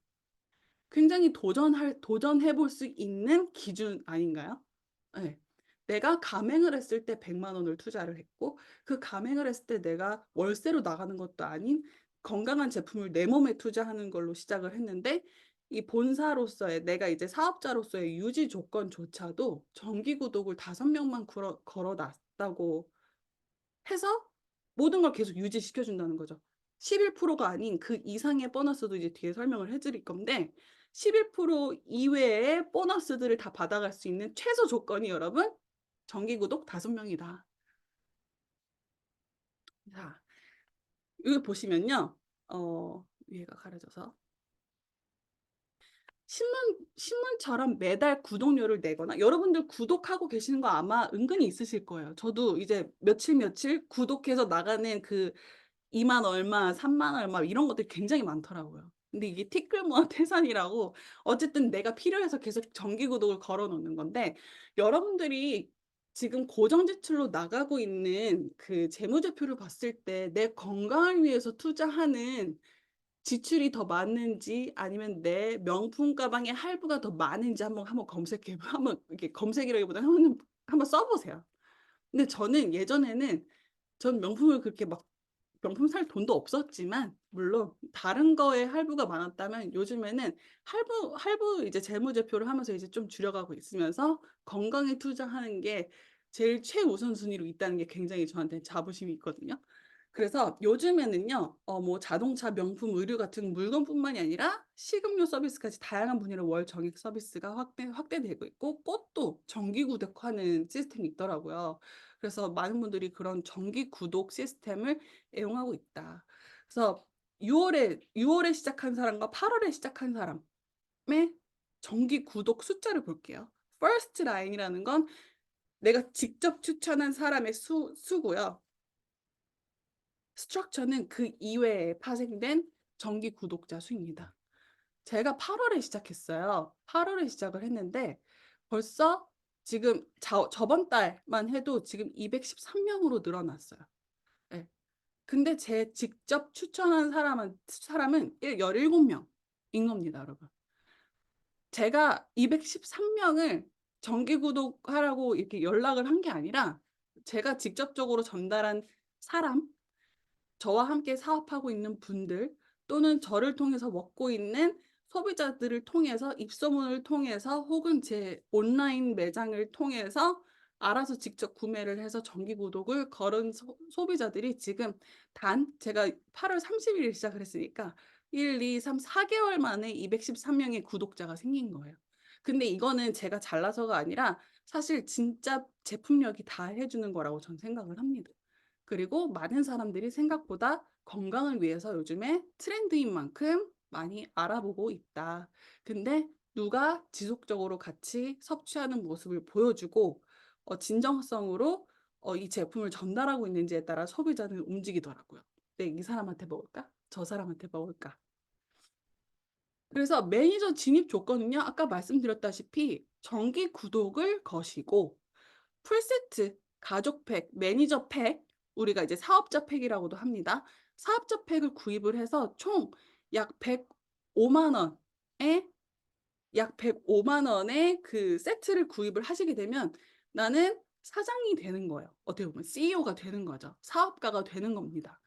굉장히 도전해 볼 수 있는 기준 아닌가요? 예. 내가 가맹을 했을 때 100만 원을 투자를 했고 그 가맹을 했을 때 내가 월세로 나가는 것도 아닌 건강한 제품을 내 몸에 투자하는 걸로 시작을 했는데 이 본사로서의 내가 이제 사업자로서의 유지 조건조차도 정기 구독을 5명만 걸어 놨다고 해서 모든 걸 계속 유지시켜 준다는 거죠. 11%가 아닌 그 이상의 보너스도 이제 뒤에 설명을 해 드릴 건데 11% 이외의 보너스들을 다 받아갈 수 있는 최소 조건이 여러분 정기 구독 5명이다. 자, 여기 보시면요. 위에가 가려져서 신문처럼 매달 구독료를 내거나 여러분들 구독하고 계시는 거 아마 은근히 있으실 거예요. 저도 이제 며칠 구독해서 나가는 그 2만 얼마, 3만 얼마 이런 것들이 굉장히 많더라고요. 근데 이게 티끌모아 태산이라고 어쨌든 내가 필요해서 계속 정기 구독을 걸어 놓는 건데 여러분들이 지금 고정 지출로 나가고 있는 그 재무제표를 봤을 때 내 건강을 위해서 투자하는 지출이 더 많은지 아니면 내 명품 가방의 할부가 더 많은지 한번 검색해 한번 이렇게 검색이라기보다는 한번 써 보세요. 근데 저는 예전에는 전 명품을 그렇게 막 명품 살 돈도 없었지만 물론 다른 거에 할부가 많았다면 요즘에는 할부 이제 재무제표를 하면서 이제 좀 줄여가고 있으면서 건강에 투자하는 게 제일 최우선순위로 있다는 게 굉장히 저한테 자부심이 있거든요. 그래서 요즘에는요, 뭐 자동차, 명품, 의류 같은 물건뿐만이 아니라 식음료 서비스까지 다양한 분야로 월 정액 서비스가 확대되고 있고, 꽃도 정기 구독하는 시스템이 있더라고요. 그래서 많은 분들이 그런 정기 구독 시스템을 애용하고 있다. 그래서 6월에 시작한 사람과 8월에 시작한 사람의 정기 구독 숫자를 볼게요. 퍼스트 라인이라는 건 내가 직접 추천한 사람의 수고요. 스트럭처는 그 이외에 파생된 정기 구독자 수입니다. 제가 8월에 시작했어요. 8월에 시작을 했는데 벌써 지금 저번 달만 해도 지금 213명으로 늘어났어요. 예. 근데 제 직접 추천한 사람은 17명인 겁니다, 여러분. 제가 213명을 정기 구독하라고 이렇게 연락을 한 게 아니라 제가 직접적으로 전달한 사람, 저와 함께 사업하고 있는 분들 또는 저를 통해서 먹고 있는 소비자들을 통해서 입소문을 통해서 혹은 제 온라인 매장을 통해서 알아서 직접 구매를 해서 정기 구독을 걸은 소비자들이 지금 제가 8월 30일에 시작을 했으니까 1, 2, 3, 4개월 만에 213명의 구독자가 생긴 거예요. 근데 이거는 제가 잘나서가 아니라 사실 진짜 제품력이 다 해주는 거라고 저는 생각을 합니다. 그리고 많은 사람들이 생각보다 건강을 위해서 요즘에 트렌드인 만큼 많이 알아보고 있다. 근데 누가 지속적으로 같이 섭취하는 모습을 보여주고 진정성으로 이 제품을 전달하고 있는지에 따라 소비자는 움직이더라고요. 네, 이 사람한테 먹을까? 저 사람한테 먹을까? 그래서 매니저 진입 조건은요, 아까 말씀드렸다시피 정기 구독을 거시고 풀세트, 가족팩, 매니저 팩, 우리가 이제 사업자 팩이라고도 합니다. 사업자 팩을 구입을 해서 총 약 105만 원에 약 105만 원의 그 세트를 구입을 하시게 되면 나는 사장이 되는 거예요. 어떻게 보면 CEO가 되는 거죠. 사업가가 되는 겁니다.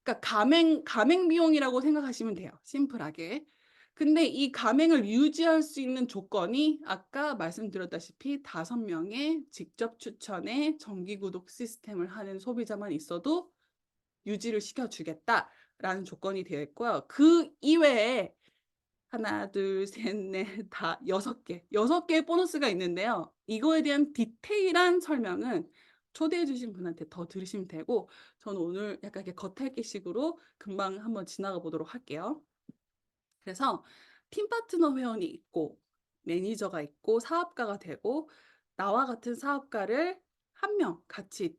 그러니까 가맹 비용이라고 생각하시면 돼요, 심플하게. 근데 이 가맹을 유지할 수 있는 조건이 아까 말씀드렸다시피 5명의 직접 추천의 정기 구독 시스템을 하는 소비자만 있어도 유지를 시켜주겠다라는 조건이 되어 있고요. 그 이외에 하나, 둘, 셋, 넷, 다 6개의 보너스가 있는데요. 이거에 대한 디테일한 설명은 초대해 주신 분한테 더 들으시면 되고 저는 오늘 약간 이렇게 겉핥기식으로 금방 한번 지나가 보도록 할게요. 그래서 팀 파트너 회원이 있고 매니저가 있고 사업가가 되고 나와 같은 사업가를 한 명 같이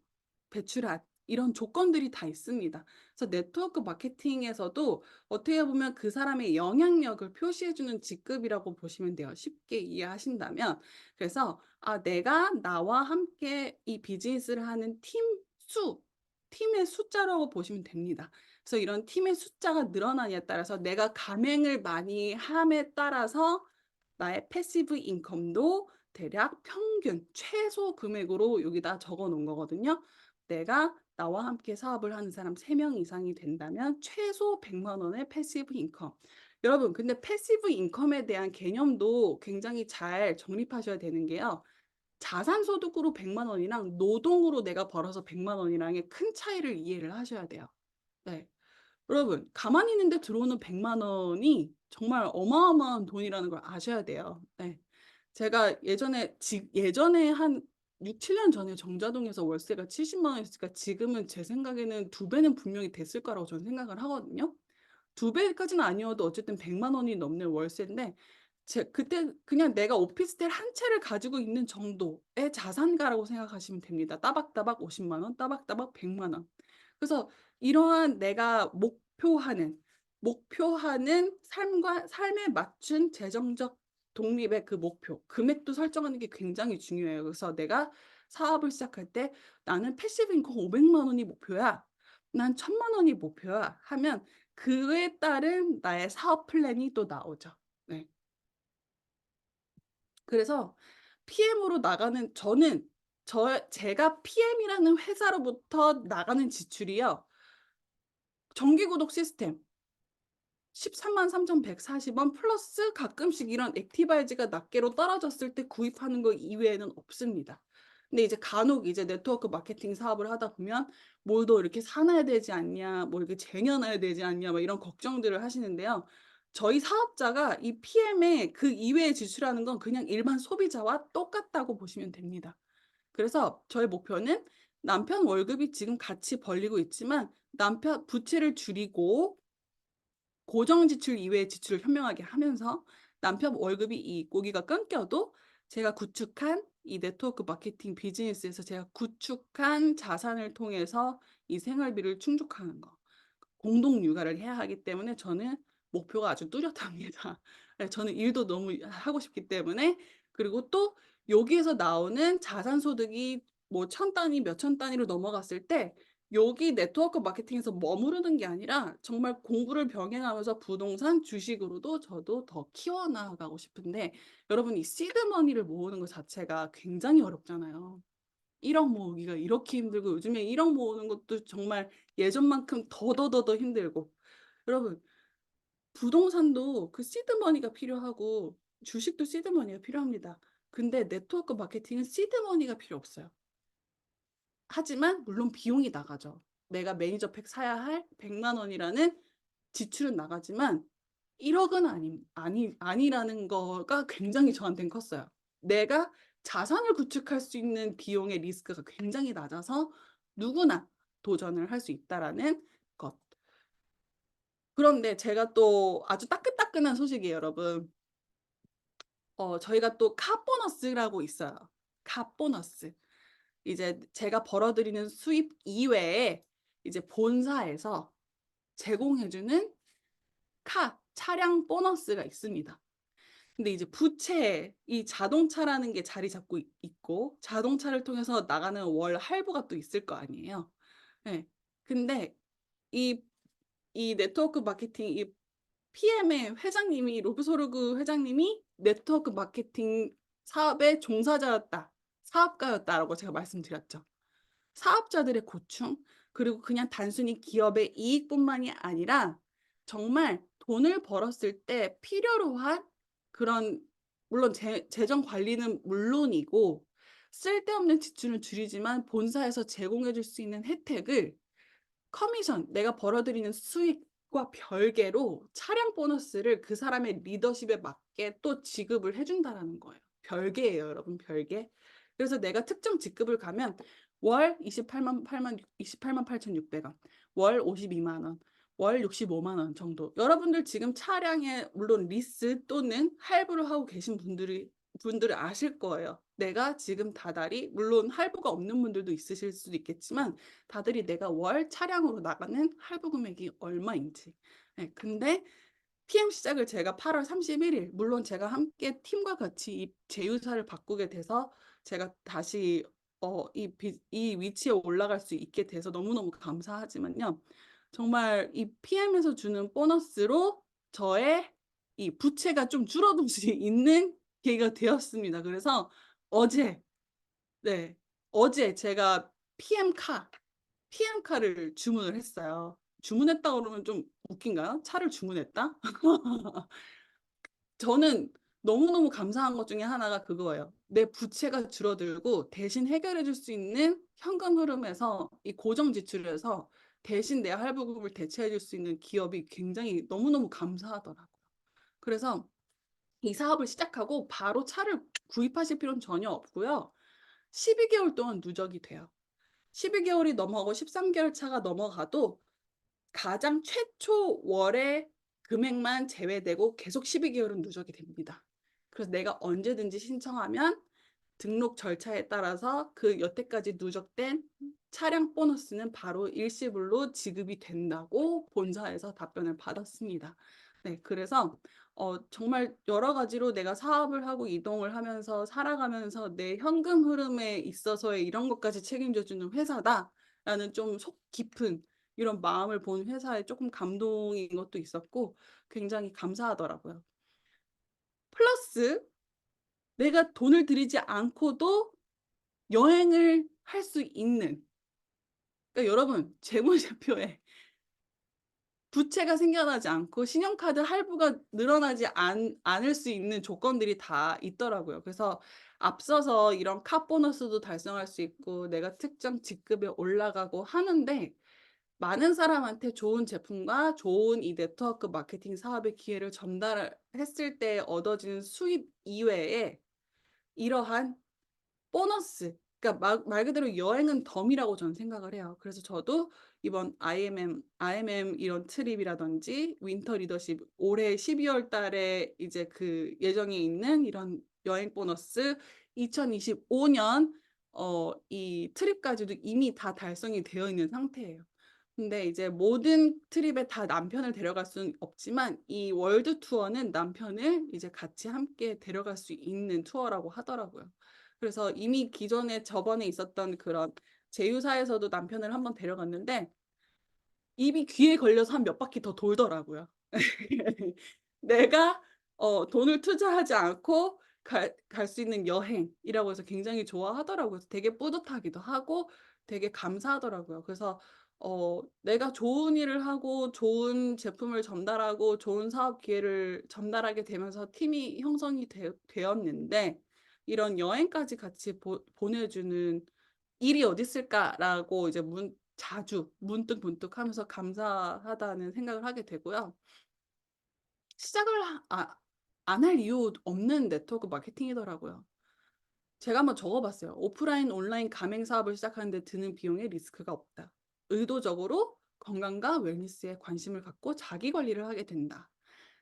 배출한 이런 조건들이 다 있습니다. 그래서 네트워크 마케팅에서도 어떻게 보면 그 사람의 영향력을 표시해주는 직급이라고 보시면 돼요. 쉽게 이해하신다면. 그래서 내가 나와 함께 이 비즈니스를 하는 팀의 숫자라고 보시면 됩니다. 그래서 이런 팀의 숫자가 늘어나냐에 따라서 내가 가맹을 많이 함에 따라서 나의 패시브 인컴도 대략 평균 최소 금액으로 여기다 적어 놓은 거거든요. 내가 나와 함께 사업을 하는 사람 3명 이상이 된다면 최소 100만 원의 패시브 인컴. 여러분, 근데 패시브 인컴에 대한 개념도 굉장히 잘 정립하셔야 되는 게요. 자산소득으로 100만 원이랑 노동으로 내가 벌어서 100만 원이랑의 큰 차이를 이해를 하셔야 돼요. 네. 여러분, 가만히 있는데 들어오는 100만 원이 정말 어마어마한 돈이라는 걸 아셔야 돼요. 네. 제가 예전에 한 6, 7년 전에 정자동에서 월세가 70만 원이었으니까 지금은 제 생각에는 2배는 분명히 됐을 거라고 저는 생각을 하거든요. 2배까지는 아니어도 어쨌든 100만 원이 넘는 월세인데 그때 그냥 내가 오피스텔 한 채를 가지고 있는 정도의 자산가라고 생각하시면 됩니다. 따박따박 50만 원, 따박따박 100만 원. 그래서 이러한 내가 목표하는 삶에 맞춘 재정적 독립의 그 목표, 금액도 설정하는 게 굉장히 중요해요. 그래서 내가 사업을 시작할 때 나는 패시브 인컴 500만 원이 목표야. 난 1000만 원이 목표야. 하면 그에 따른 나의 사업 플랜이 또 나오죠. 네. 그래서 PM으로 나가는 제가 PM이라는 회사로부터 나가는 지출이요. 정기 구독 시스템 13만 3,140원 플러스 가끔씩 이런 액티바이즈가 낱개로 떨어졌을 때 구입하는 거 이외에는 없습니다. 근데 이제 간혹 이제 네트워크 마케팅 사업을 하다 보면 뭘 더 이렇게 사놔야 되지 않냐, 뭐 이렇게 쟁여놔야 되지 않냐, 막 이런 걱정들을 하시는데요. 저희 사업자가 이 PM에 그 이외에 지출하는 건 그냥 일반 소비자와 똑같다고 보시면 됩니다. 그래서 저의 목표는 남편 월급이 지금 같이 벌리고 있지만 남편 부채를 줄이고 고정 지출 이외의 지출을 현명하게 하면서 남편 월급이 이 고기가 끊겨도 제가 구축한 이 네트워크 마케팅 비즈니스에서 제가 구축한 자산을 통해서 이 생활비를 충족하는 거. 공동 육아를 해야 하기 때문에 저는 목표가 아주 뚜렷합니다. 예, 저는 일도 너무 하고 싶기 때문에. 그리고 또 여기에서 나오는 자산 소득이 뭐 천 단위 몇 천 단위로 넘어갔을 때 여기 네트워크 마케팅에서 머무르는 게 아니라 정말 공부를 병행하면서 부동산, 주식으로도 저도 더 키워나가고 싶은데, 여러분 이 시드 머니를 모으는 것 자체가 굉장히 어렵잖아요. 1억 모으기가 이렇게 힘들고 요즘에 1억 모으는 것도 정말 예전만큼 더더더더 힘들고. 여러분 부동산도 그 시드 머니가 필요하고 주식도 시드 머니가 필요합니다. 근데 네트워크 마케팅은 시드 머니가 필요 없어요. 하지만 물론 비용이 나가죠. 내가 매니저 팩 사야 할 100만 원이라는 지출은 나가지만 1억은 아니라는 거가 굉장히 저한테는 컸어요. 내가 자산을 구축할 수 있는 비용의 리스크가 굉장히 낮아서 누구나 도전을 할 수 있다라는 것. 그런데 제가 또 아주 따끈따끈한 소식이에요, 여러분. 저희가 또 카 보너스라고 있어요. 카 보너스. 이제 제가 벌어들이는 수입 이외에 이제 본사에서 제공해 주는 차량 보너스가 있습니다. 근데 이제 부채, 이 자동차라는 게 자리 잡고 있고 자동차를 통해서 나가는 월 할부가 또 있을 거 아니에요. 예. 근데 이 네트워크 마케팅 이 PM의 회장님이, 로브소르그 회장님이 네트워크 마케팅 사업의 종사자였다, 사업가였다라고 제가 말씀드렸죠. 사업자들의 고충, 그리고 그냥 단순히 기업의 이익뿐만이 아니라 정말 돈을 벌었을 때 필요로 한 그런, 물론 재정 관리는 물론이고 쓸데없는 지출은 줄이지만 본사에서 제공해 줄 수 있는 혜택을 커미션, 내가 벌어들이는 수익과 별개로 차량 보너스를 그 사람의 리더십에 맞게 또 지급을 해 준다라는 거예요. 별개예요, 여러분, 별개. 그래서 내가 특정 직급을 가면 월 28만 8,600원, 월 52만 원, 월 65만 원 정도. 여러분들 지금 차량에 물론 리스 또는 할부를 하고 계신 분들을 아실 거예요. 내가 지금 다달이, 물론 할부가 없는 분들도 있으실 수도 있겠지만 다들이 내가 월 차량으로 나가는 할부 금액이 얼마인지. 네, 근데 PM 시작을 제가 8월 31일, 물론 제가 함께 팀과 같이 이 제휴사를 바꾸게 돼서 제가 다시 이 위치에 올라갈 수 있게 돼서 너무너무 감사하지만요. 정말 이 PM에서 주는 보너스로 저의 이 부채가 좀 줄어들 수 있는 계기가 되었습니다. 그래서 어제, 네, 어제 제가 PM카를 주문을 했어요. 주문했다 그러면 좀 웃긴가요? 차를 주문했다? 저는 너무너무 감사한 것 중에 하나가 그거예요. 내 부채가 줄어들고 대신 해결해 줄 수 있는 현금 흐름에서 이 고정 지출에서 대신 내 할부금을 대체해 줄 수 있는 기업이 굉장히 너무너무 감사하더라고요. 그래서 이 사업을 시작하고 바로 차를 구입하실 필요는 전혀 없고요. 12개월 동안 누적이 돼요. 12개월이 넘어가고 13개월 차가 넘어가도 가장 최초 월의 금액만 제외되고 계속 12개월은 누적이 됩니다. 그래서 내가 언제든지 신청하면 등록 절차에 따라서 그 여태까지 누적된 차량 보너스는 바로 일시불로 지급이 된다고 본사에서 답변을 받았습니다. 네, 그래서 정말 여러 가지로 내가 사업을 하고 이동을 하면서 살아가면서 내 현금 흐름에 있어서의 이런 것까지 책임져주는 회사다라는 좀 속 깊은 이런 마음을 본 회사에 조금 감동인 것도 있었고 굉장히 감사하더라고요. 플러스 내가 돈을 들이지 않고도 여행을 할 수 있는, 그러니까 여러분 재무제표에 부채가 생겨나지 않고 신용카드 할부가 늘어나지 않을 수 있는 조건들이 다 있더라고요. 그래서 앞서서 이런 카 보너스도 달성할 수 있고 내가 특정 직급에 올라가고 하는데 많은 사람한테 좋은 제품과 좋은 이 네트워크 마케팅 사업의 기회를 전달했을 때 얻어지는 수입 이외에 이러한 보너스, 그러니까 말 그대로 여행은 덤이라고 저는 생각을 해요. 그래서 저도 이번 IMM 이런 트립이라든지 윈터 리더십 올해 12월 달에 이제 그 예정에 있는 이런 여행 보너스 2025년 이 트립까지도 이미 다 달성이 되어 있는 상태예요. 근데 이제 모든 트립에 다 남편을 데려갈 수는 없지만 이 월드 투어는 남편을 이제 같이 함께 데려갈 수 있는 투어라고 하더라고요. 그래서 이미 기존에 저번에 있었던 그런 제휴사에서도 남편을 한번 데려갔는데 입이 귀에 걸려서 한 몇 바퀴 더 돌더라고요. 내가 돈을 투자하지 않고 갈 수 있는 여행이라고 해서 굉장히 좋아하더라고요. 그래서 되게 뿌듯하기도 하고 되게 감사하더라고요. 그래서 내가 좋은 일을 하고 좋은 제품을 전달하고 좋은 사업 기회를 전달하게 되면서 팀이 형성이 되었는데 이런 여행까지 같이 보내주는 일이 어디 있을까라고 이제 자주 문득문득 하면서 감사하다는 생각을 하게 되고요. 시작을 안 할 이유 없는 네트워크 마케팅이더라고요. 제가 한번 적어 봤어요. 오프라인 온라인 가맹 사업을 시작하는 데 드는 비용에 리스크가 없다. 의도적으로 건강과 웰니스에 관심을 갖고 자기 관리를 하게 된다.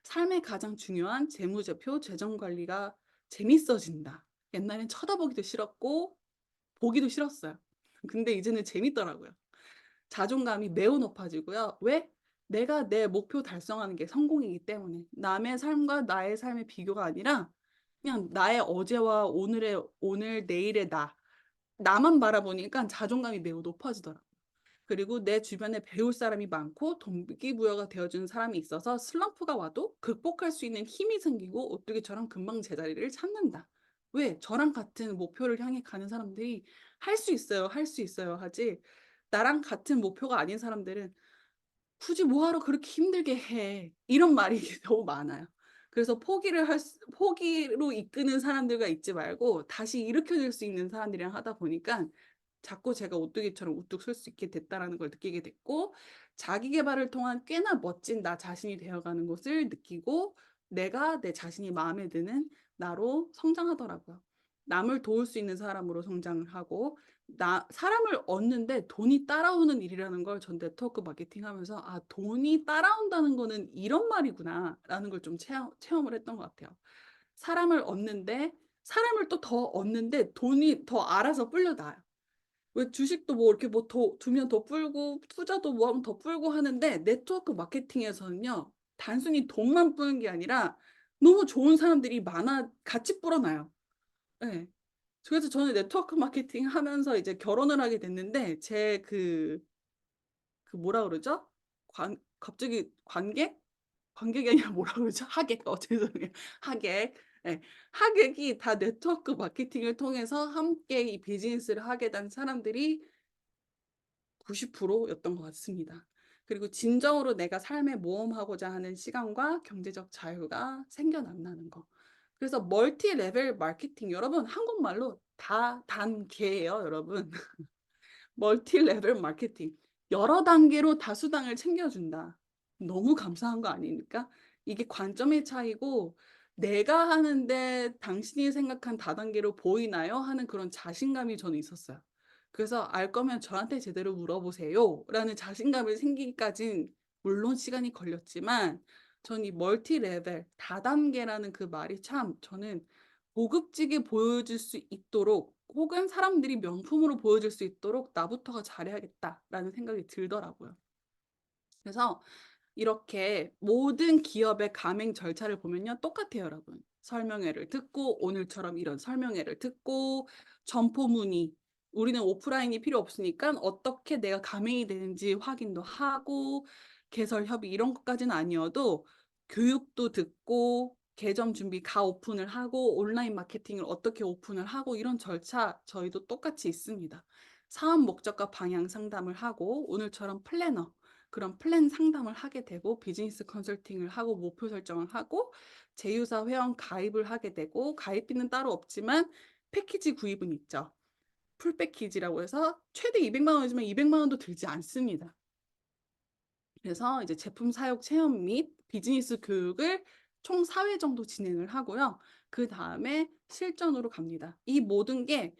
삶의 가장 중요한 재무제표 재정 관리가 재밌어진다. 옛날엔 쳐다보기도 싫었고 보기도 싫었어요. 근데 이제는 재밌더라고요. 자존감이 매우 높아지고요. 왜? 내가 내 목표 달성하는 게 성공이기 때문에. 남의 삶과 나의 삶의 비교가 아니라 그냥 나의 어제와 오늘, 내일의 나만 바라보니까 자존감이 매우 높아지더라고요. 그리고 내 주변에 배울 사람이 많고 동기부여가 되어주는 사람이 있어서 슬럼프가 와도 극복할 수 있는 힘이 생기고 오뚜기처럼 금방 제자리를 찾는다. 왜? 저랑 같은 목표를 향해 가는 사람들이 할 수 있어요, 할 수 있어요 하지 나랑 같은 목표가 아닌 사람들은 "굳이 뭐하러 그렇게 힘들게 해." 이런 말이 너무 많아요. 그래서 포기로 이끄는 사람들과 있지 말고 다시 일으켜줄 수 있는 사람들이랑 하다 보니까 자꾸 제가 오뚜기처럼 우뚝 설 수 있게 됐다라는 걸 느끼게 됐고 자기 계발을 통한 꽤나 멋진 나 자신이 되어가는 것을 느끼고 내가 내 자신이 마음에 드는 나로 성장하더라고요. 남을 도울 수 있는 사람으로 성장을 하고 사람을 얻는데 돈이 따라오는 일이라는 걸 전 네트워크 마케팅하면서 '아 돈이 따라온다는 거는 이런 말이구나.'라는 걸 좀 체험을 했던 것 같아요. 사람을 얻는데 사람을 또 더 얻는데 돈이 더 알아서 불려나와요. 왜 주식도 뭐 이렇게 뭐 더 두면 더 불고 투자도 뭐 하면 더 불고 하는데 네트워크 마케팅에서는요. 단순히 돈만 뿌는 게 아니라 너무 좋은 사람들이 같이 불어나요. 예. 그래서 저는 네트워크 마케팅 하면서 이제 결혼을 하게 됐는데 제 뭐라 그러죠? 갑자기 관객? 관객이 아니라 뭐라 그러죠? 하객. 죄송해요. 하객. 예. 하객이 다 네트워크 마케팅을 통해서 함께 이 비즈니스를 하게 된 사람들이 90% 였던 것 같습니다. 그리고 진정으로 내가 삶에 모험하고자 하는 시간과 경제적 자유가 생겨난다는 거. 그래서 멀티 레벨 마케팅 여러분 한국말로 다단계예요, 여러분. 멀티 레벨 마케팅. 여러 단계로 다수당을 챙겨준다. 너무 감사한 거 아닙니까? 이게 관점의 차이고 '내가 하는데 당신이 생각한 다단계로 보이나요?' 하는 그런 자신감이 저는 있었어요. 그래서 "알 거면 저한테 제대로 물어보세요."라는 자신감이 생기기까진 물론 시간이 걸렸지만 전 이 멀티 레벨 다단계라는 그 말이 참 저는 고급지게 보여질 수 있도록 혹은 사람들이 명품으로 보여질 수 있도록 '나부터가 잘해야겠다.'라는 생각이 들더라고요. 그래서 이렇게 모든 기업의 가맹 절차를 보면요. 똑같아요, 여러분. 설명회를 듣고 오늘처럼 이런 설명회를 듣고 점포 문의 우리는 오프라인이 필요 없으니까 어떻게 내가 가맹이 되는지 확인도 하고 개설 협의 이런 것까지는 아니어도 교육도 듣고 계정 준비 오픈을 하고 온라인 마케팅을 어떻게 오픈을 하고 이런 절차 저희도 똑같이 있습니다. 사업 목적과 방향 상담을 하고 오늘처럼 플래너 그런 플랜 상담을 하게 되고 비즈니스 컨설팅을 하고 목표 설정을 하고 제휴사 회원 가입을 하게 되고 가입비는 따로 없지만 패키지 구입은 있죠. 풀 패키지라고 해서 최대 200만 원이지만 200만 원도 들지 않습니다. 그래서 이제 제품 사용 체험 및 비즈니스 교육을 총 4회 정도 진행을 하고요. 그다음에 실전으로 갑니다. 이 모든 게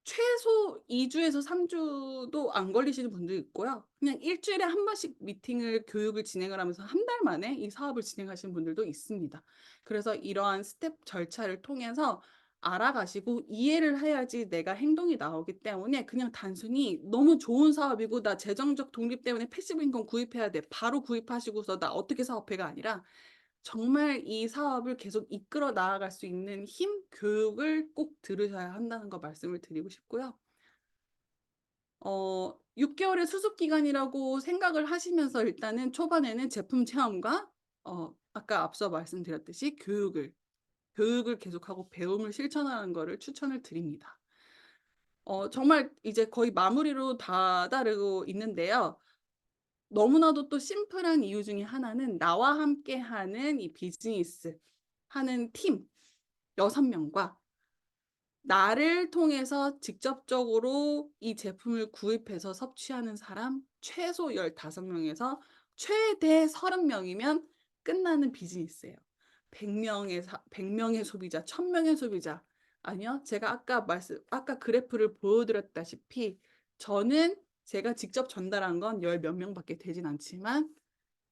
최소 2주에서 3주도 안 걸리시는 분도 있고요. 그냥 일 주일에 한 번씩 미팅을 교육을 진행을 하면서 한 달 만에 이 사업을 진행하시는 분들도 있습니다. 그래서 이러한 스텝 절차를 통해서 알아가시고 이해를 해야지 내가 행동이 나오기 때문에 그냥 단순히 너무 좋은 사업이고 나 재정적 독립 때문에 패시브 인컴 구입해야 돼. 바로 구입하시고서 나 어떻게 사업해가 아니라 정말 이 사업을 계속 이끌어 나아갈 수 있는 힘, 교육을 꼭 들으셔야 한다는 거 말씀을 드리고 싶고요. 6개월의 수습 기간이라고 생각을 하시면서 일단은 초반에는 제품 체험과 아까 앞서 말씀드렸듯이 교육을 계속하고 배움을 실천하는 거를 추천을 드립니다. 정말 이제 거의 마무리로 다다르고 있는데요. 너무나도 또 심플한 이유 중에 하나는 나와 함께하는 이 비즈니스 하는 팀 6명과 나를 통해서 직접적으로 이 제품을 구입해서 섭취하는 사람 최소 15명에서 최대 30명이면 끝나는 비즈니스예요. 100명의 소비자, 1000명의 소비자. 아니요. 제가 아까 그래프를 보여드렸다시피 저는 제가 직접 전달한 건 열 몇 명밖에 되진 않지만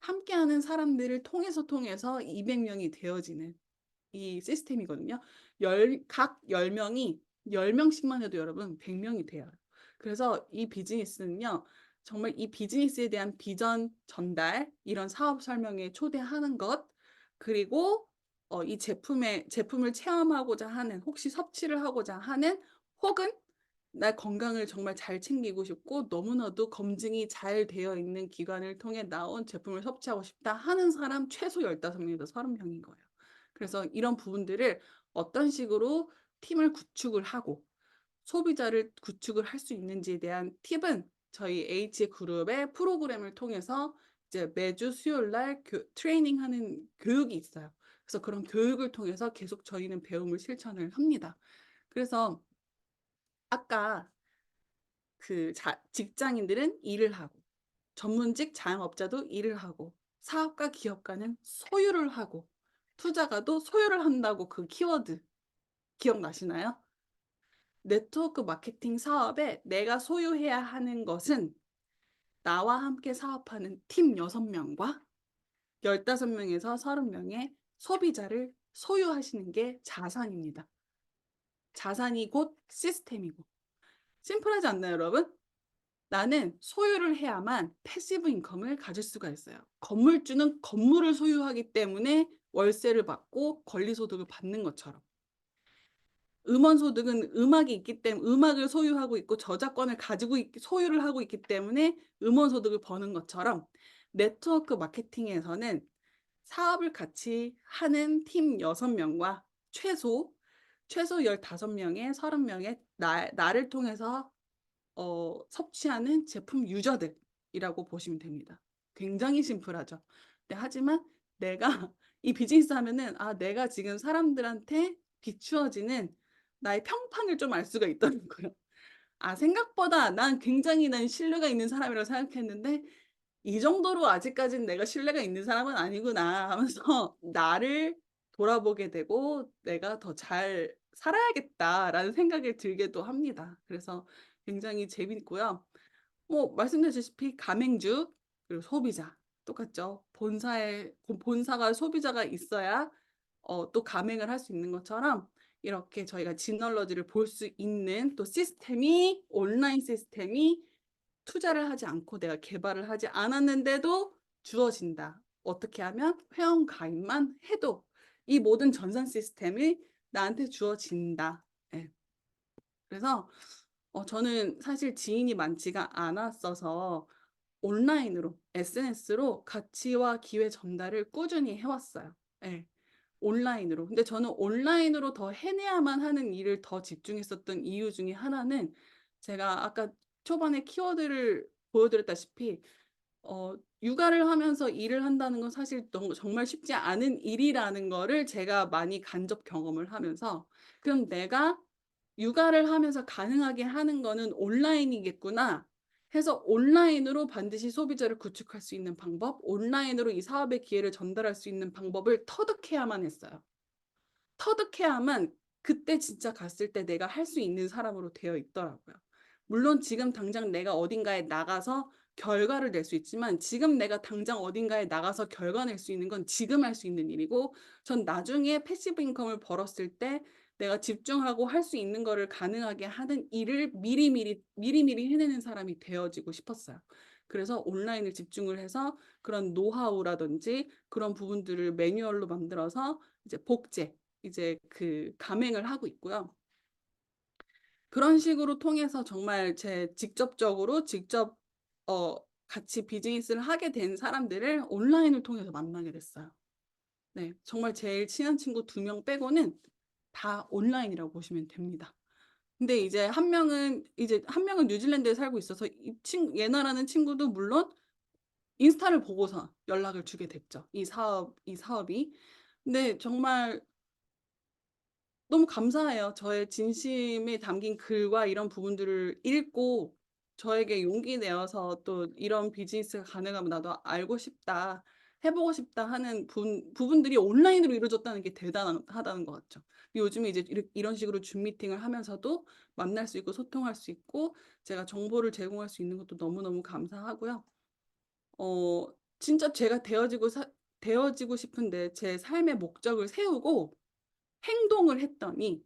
함께하는 사람들을 통해서 200명이 되어지는 이 시스템이거든요. 각 10명이 10명씩만 해도 여러분 100명이 돼요. 그래서 이 비즈니스는요. 정말 이 비즈니스에 대한 비전 전달, 이런 사업 설명에 초대하는 것, 그리고 이 제품을 체험하고자 하는, 혹시 섭취를 하고자 하는, 혹은 나 건강을 정말 잘 챙기고 싶고 너무나도 검증이 잘 되어 있는 기관을 통해 나온 제품을 섭취하고 싶다 하는 사람 최소 15명에서 30명인 거예요. 그래서 이런 부분들을 어떤 식으로 팀을 구축을 하고 소비자를 구축을 할 수 있는지에 대한 팁은 저희 H그룹의 프로그램을 통해서 이제 매주 수요일 날 트레이닝하는 교육이 있어요. 그래서 그런 교육을 통해서 계속 저희는 배움을 실천을 합니다. 그래서 아까 직장인들은 일을 하고 전문직 자영업자도 일을 하고 사업가 기업가는 소유를 하고 투자가도 소유를 한다고 그 키워드 기억나시나요? 네트워크 마케팅 사업에 내가 소유해야 하는 것은 나와 함께 사업하는 팀 6명과 15명에서 30명의 소비자를 소유하시는 게 자산입니다. 자산이 곧 시스템이고. 심플하지 않나요, 여러분? 나는 소유를 해야만 패시브 인컴을 가질 수가 있어요. 건물주는 건물을 소유하기 때문에 월세를 받고 권리소득을 받는 것처럼. 음원소득은 음악이 있기 때문에 음악을 소유하고 있고 저작권을 소유를 하고 있기 때문에 음원소득을 버는 것처럼 네트워크 마케팅에서는 사업을 같이 하는 팀 6명과 최소 15명의 30명의 나를 통해서 섭취하는 제품 유저들이라고 보시면 됩니다. 굉장히 심플하죠. 네, 하지만 내가 이 비즈니스 하면은 내가 지금 사람들한테 비추어지는 나의 평판을 좀 알 수가 있더라고요. 생각보다 난 신뢰가 있는 사람이라고 생각했는데 이 정도로 아직까지는 내가 신뢰가 있는 사람은 아니구나 하면서 나를 돌아보게 되고 '내가 더 잘 살아야겠다.'라는 생각이 들기도 합니다. 그래서 굉장히 재밌고요. 말씀드렸다시피 가맹주 그리고 소비자 똑같죠. 본사가 소비자가 있어야 또 가맹을 할 수 있는 것처럼 이렇게 저희가 지널러지를 볼 수 있는 또 온라인 시스템이 투자를 하지 않고 내가 개발을 하지 않았는데도 주어진다. 어떻게 하면 회원 가입만 해도 이 모든 전산 시스템이 나한테 주어진다. 예. 그래서 저는 사실 지인이 많지가 않았어서 온라인으로 SNS로 가치와 기회 전달을 꾸준히 해왔어요. 예. 온라인으로. 근데 저는 온라인으로 더 해내야만 하는 일을 더 집중했었던 이유 중에 하나는 제가 아까 초반에 키워드를 보여드렸다시피 육아를 하면서 일을 한다는 건 사실 정말 쉽지 않은 일이라는 거를 제가 많이 간접 경험을 하면서 '그럼 내가 육아를 하면서 가능하게 하는 거는 온라인이겠구나.' 해서 온라인으로 반드시 소비자를 구축할 수 있는 방법, 온라인으로 이 사업의 기회를 전달할 수 있는 방법을 터득해야만 했어요. 터득해야만 그때 진짜 갔을 때 내가 할 수 있는 사람으로 되어 있더라고요. 물론 지금 당장 내가 어딘가에 나가서 결과를 낼 수 있지만 지금 내가 당장 어딘가에 나가서 결과 낼 수 있는 건 지금 할 수 있는 일이고 전 나중에 패시브 인컴을 벌었을 때 내가 집중하고 할 수 있는 거를 가능하게 하는 일을 미리미리 해내는 사람이 되어지고 싶었어요. 그래서 온라인을 집중을 해서 그런 노하우라든지 그런 부분들을 매뉴얼로 만들어서 이제 복제 이제 감행을 하고 있고요. 그런 식으로 통해서 정말 직접 같이 비즈니스를 하게 된 사람들을 온라인을 통해서 만나게 됐어요. 네. 정말 제일 친한 친구 2명 빼고는 다 온라인이라고 보시면 됩니다. 근데 한 명은 뉴질랜드에 살고 있어서 얘나라는 친구도 물론 인스타를 보고서 연락을 주게 됐죠, 이 사업이. 근데 정말 너무 감사해요. 저의 진심이 담긴 글과 이런 부분들을 읽고 저에게 용기 내어서 또 '이런 비즈니스가 가능하면 나도 알고 싶다. 해 보고 싶다.' 하는 부분들이 온라인으로 이루어졌다는 게 대단하다는 것 같죠. 요즘에 이제 이런 식으로 줌 미팅을 하면서도 만날 수 있고 소통할 수 있고 제가 정보를 제공할 수 있는 것도 너무너무 감사하고요. 어 진짜 제가 되어지고 싶은데 제 삶의 목적을 세우고 행동을 했더니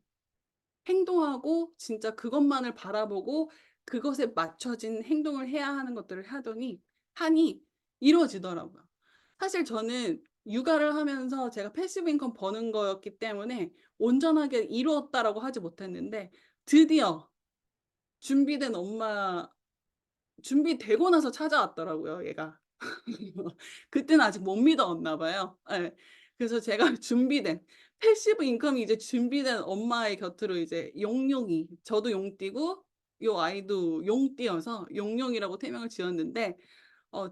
행동하고 진짜 그것만을 바라보고 그것에 맞춰진 행동을 해야 하는 것들을 하니 이루어지더라고요. 사실 저는 육아를 하면서 제가 패시브 인컴 버는 거였기 때문에 '온전하게 이루었다.'라고 하지 못했는데 드디어 준비된 엄마 준비되고 나서 찾아왔더라고요, 얘가. 그때는 아직 못 믿었나 봐요. 예. 그래서 제가 준비된 패시브 인컴이 이제 준비된 엄마의 곁으로 이제 용용이 저도 용띠고 요 아이도 용띠여서 용용이라고 태명을 지었는데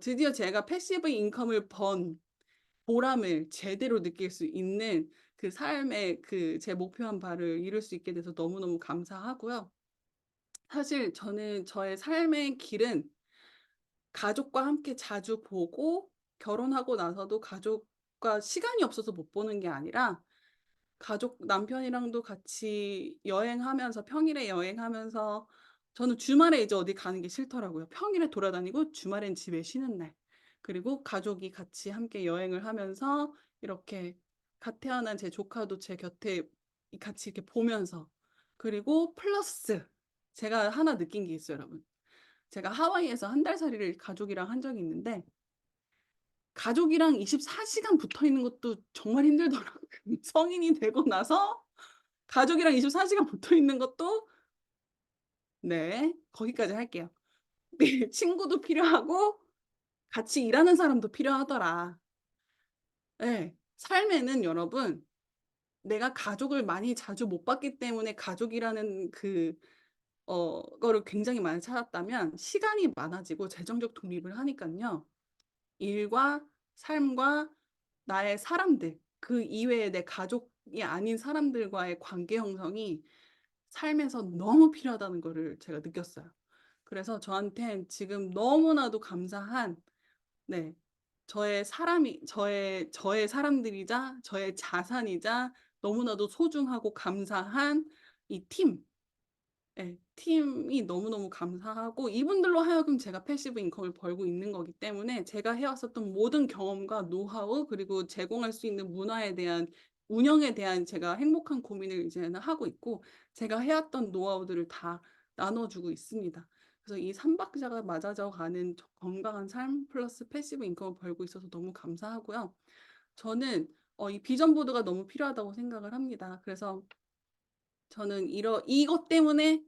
드디어 제가 패시브 인컴을 번 보람을 제대로 느낄 수 있는 그 삶의 제 목표한 바를 이룰 수 있게 돼서 너무너무 감사하고요. 사실 저는 저의 삶의 길은 가족과 함께 자주 보고 결혼하고 나서도 가족과 시간이 없어서 못 보는 게 아니라 남편이랑도 같이 여행하면서 평일에 여행하면서 저는 주말에 이제 어디 가는 게 싫더라고요. 평일에 돌아다니고 주말엔 집에 쉬는 날. 그리고 가족이 같이 함께 여행을 하면서 이렇게 갓 태어난 제 조카도 제 곁에 같이 이렇게 보면서 그리고 플러스 제가 하나 느낀 게 있어요, 여러분. 제가 하와이에서 한 달 살이를 가족이랑 한 적이 있는데 가족이랑 24 시간 붙어 있는 것도 정말 힘들더라고요. 성인이 되고 나서 가족이랑 24 시간 붙어 있는 것도 네 거기까지 할게요. 네 친구도 필요하고 같이 일하는 사람도 필요하더라. 예. 삶에는 여러분 내가 가족을 많이 자주 못 봤기 때문에 가족이라는 거를 굉장히 많이 찾았다면 시간이 많아지고 재정적 독립을 하니깐요. 일과 삶과 나의 사람들, 그 이외에 내 가족이 아닌 사람들과의 관계 형성이 삶에서 너무 필요하다는 거를 제가 느꼈어요. 그래서 저한텐 지금 너무나도 감사한 네 저의 사람들이자 저의 자산이자 너무나도 소중하고 감사한 이 예. 팀이 너무너무 감사하고 이분들로 하여금 제가 패시브 인컴을 벌고 있는 거기 때문에 제가 해 왔었던 모든 경험과 노하우 그리고 제공할 수 있는 문화에 대한 운영에 대한 제가 행복한 고민을 이제는 하고 있고 제가 해 왔던 노하우들을 다 나눠 주고 있습니다. 그래서 이 3 박자가 맞아져 가는 건강한 삶 플러스 패시브 인컴을 벌고 있어서 너무 감사하고요. 저는 이 비전 보드가 너무 필요하다고 생각을 합니다. 그래서 저는 이것 때문에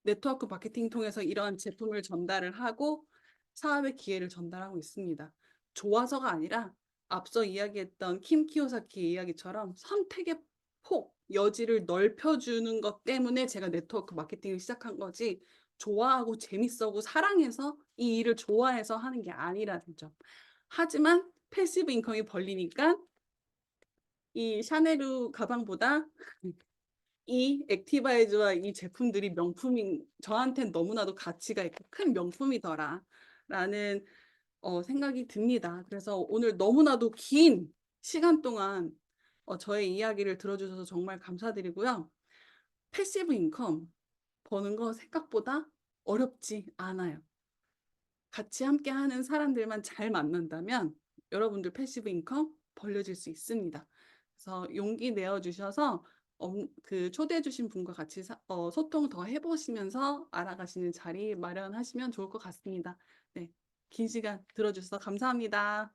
네트워크 마케팅 통해서 이러한 제품을 전달을 하고 사업의 기회를 전달하고 있습니다. 좋아서가 아니라 앞서 이야기했던 킴 키요사키의 이야기처럼 선택의 여지를 넓혀 주는 것 때문에 제가 네트워크 마케팅을 시작한 거지 좋아하고 재밌어하고 사랑해서 이 일을 좋아해서 하는 게 아니라는 점. 하지만 패시브 인컴이 벌리니까 이 샤넬루 가방보다 이 액티바이즈와 이 제품들이 명품인 저한텐 너무나도 가치가 있고 큰 명품이더라라는 생각이 듭니다. 그래서 오늘 너무나도 긴 시간 동안 저의 이야기를 들어주셔서 정말 감사드리고요. 패시브 인컴 버는 거 생각보다 어렵지 않아요. 같이 함께하는 사람들만 잘 만난다면 여러분들 패시브 인컴 벌려질 수 있습니다. 그래서 용기 내어 주셔서 그 초대해 주신 분과 같이 소통 더 해보시면서 알아가시는 자리 마련하시면 좋을 것 같습니다. 네, 긴 시간 들어주셔서 감사합니다.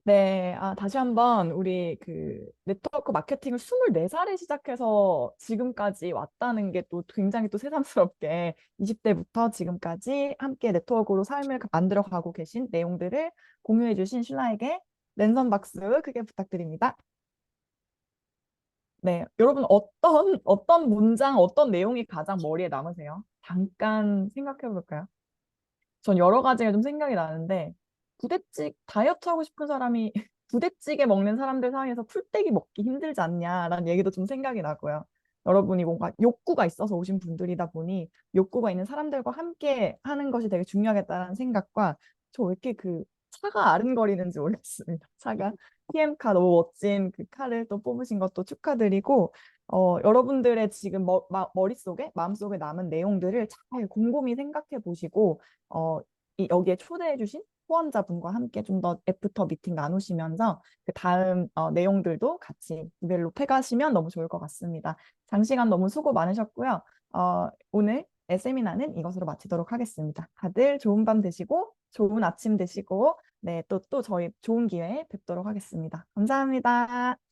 네, 다시 한번 우리 그 네트워크 마케팅을 24살에 시작해서 지금까지 왔다는 게 또 굉장히 또 새삼스럽게 20대부터 지금까지 함께 네트워크로 삶을 만들어가고 계신 내용들을 공유해 주신 신라에게 랜선 박수 크게 부탁드립니다. 네, 여러분 어떤 문장, 어떤 내용이 가장 머리에 남으세요? 잠깐 생각해 볼까요? 전 여러 가지가 좀 생각이 나는데 부대찌개 다이어트 하고 싶은 사람이 부대찌개 먹는 사람들 사이에서 풀떼기 먹기 힘들지 않냐라는 얘기도 좀 생각이 나고요. 여러분이 뭔가 욕구가 있어서 오신 분들이다 보니 욕구가 있는 사람들과 함께 하는 것이 되게 중요하겠다는 생각과 저 왜 이렇게 그 차가 아른거리는지 모르겠습니다. 차가 TM카 너무 멋진 그 카를 또 뽑으신 것도 축하드리고 여러분들의 지금 머릿속에 마음속에 남은 내용들을 잘 곰곰이 생각해 보시고 여기에 초대해주신 후원자분과 함께 좀 더 애프터 미팅 나누시면서 그 다음 내용들도 같이 디벨롭 해가시면 너무 좋을 것 같습니다. 장시간 너무 수고 많으셨고요. 오늘 세미나는 이것으로 마치도록 하겠습니다. 다들 좋은 밤 되시고 좋은 아침 되시고 네, 또 저희 좋은 기회에 뵙도록 하겠습니다. 감사합니다.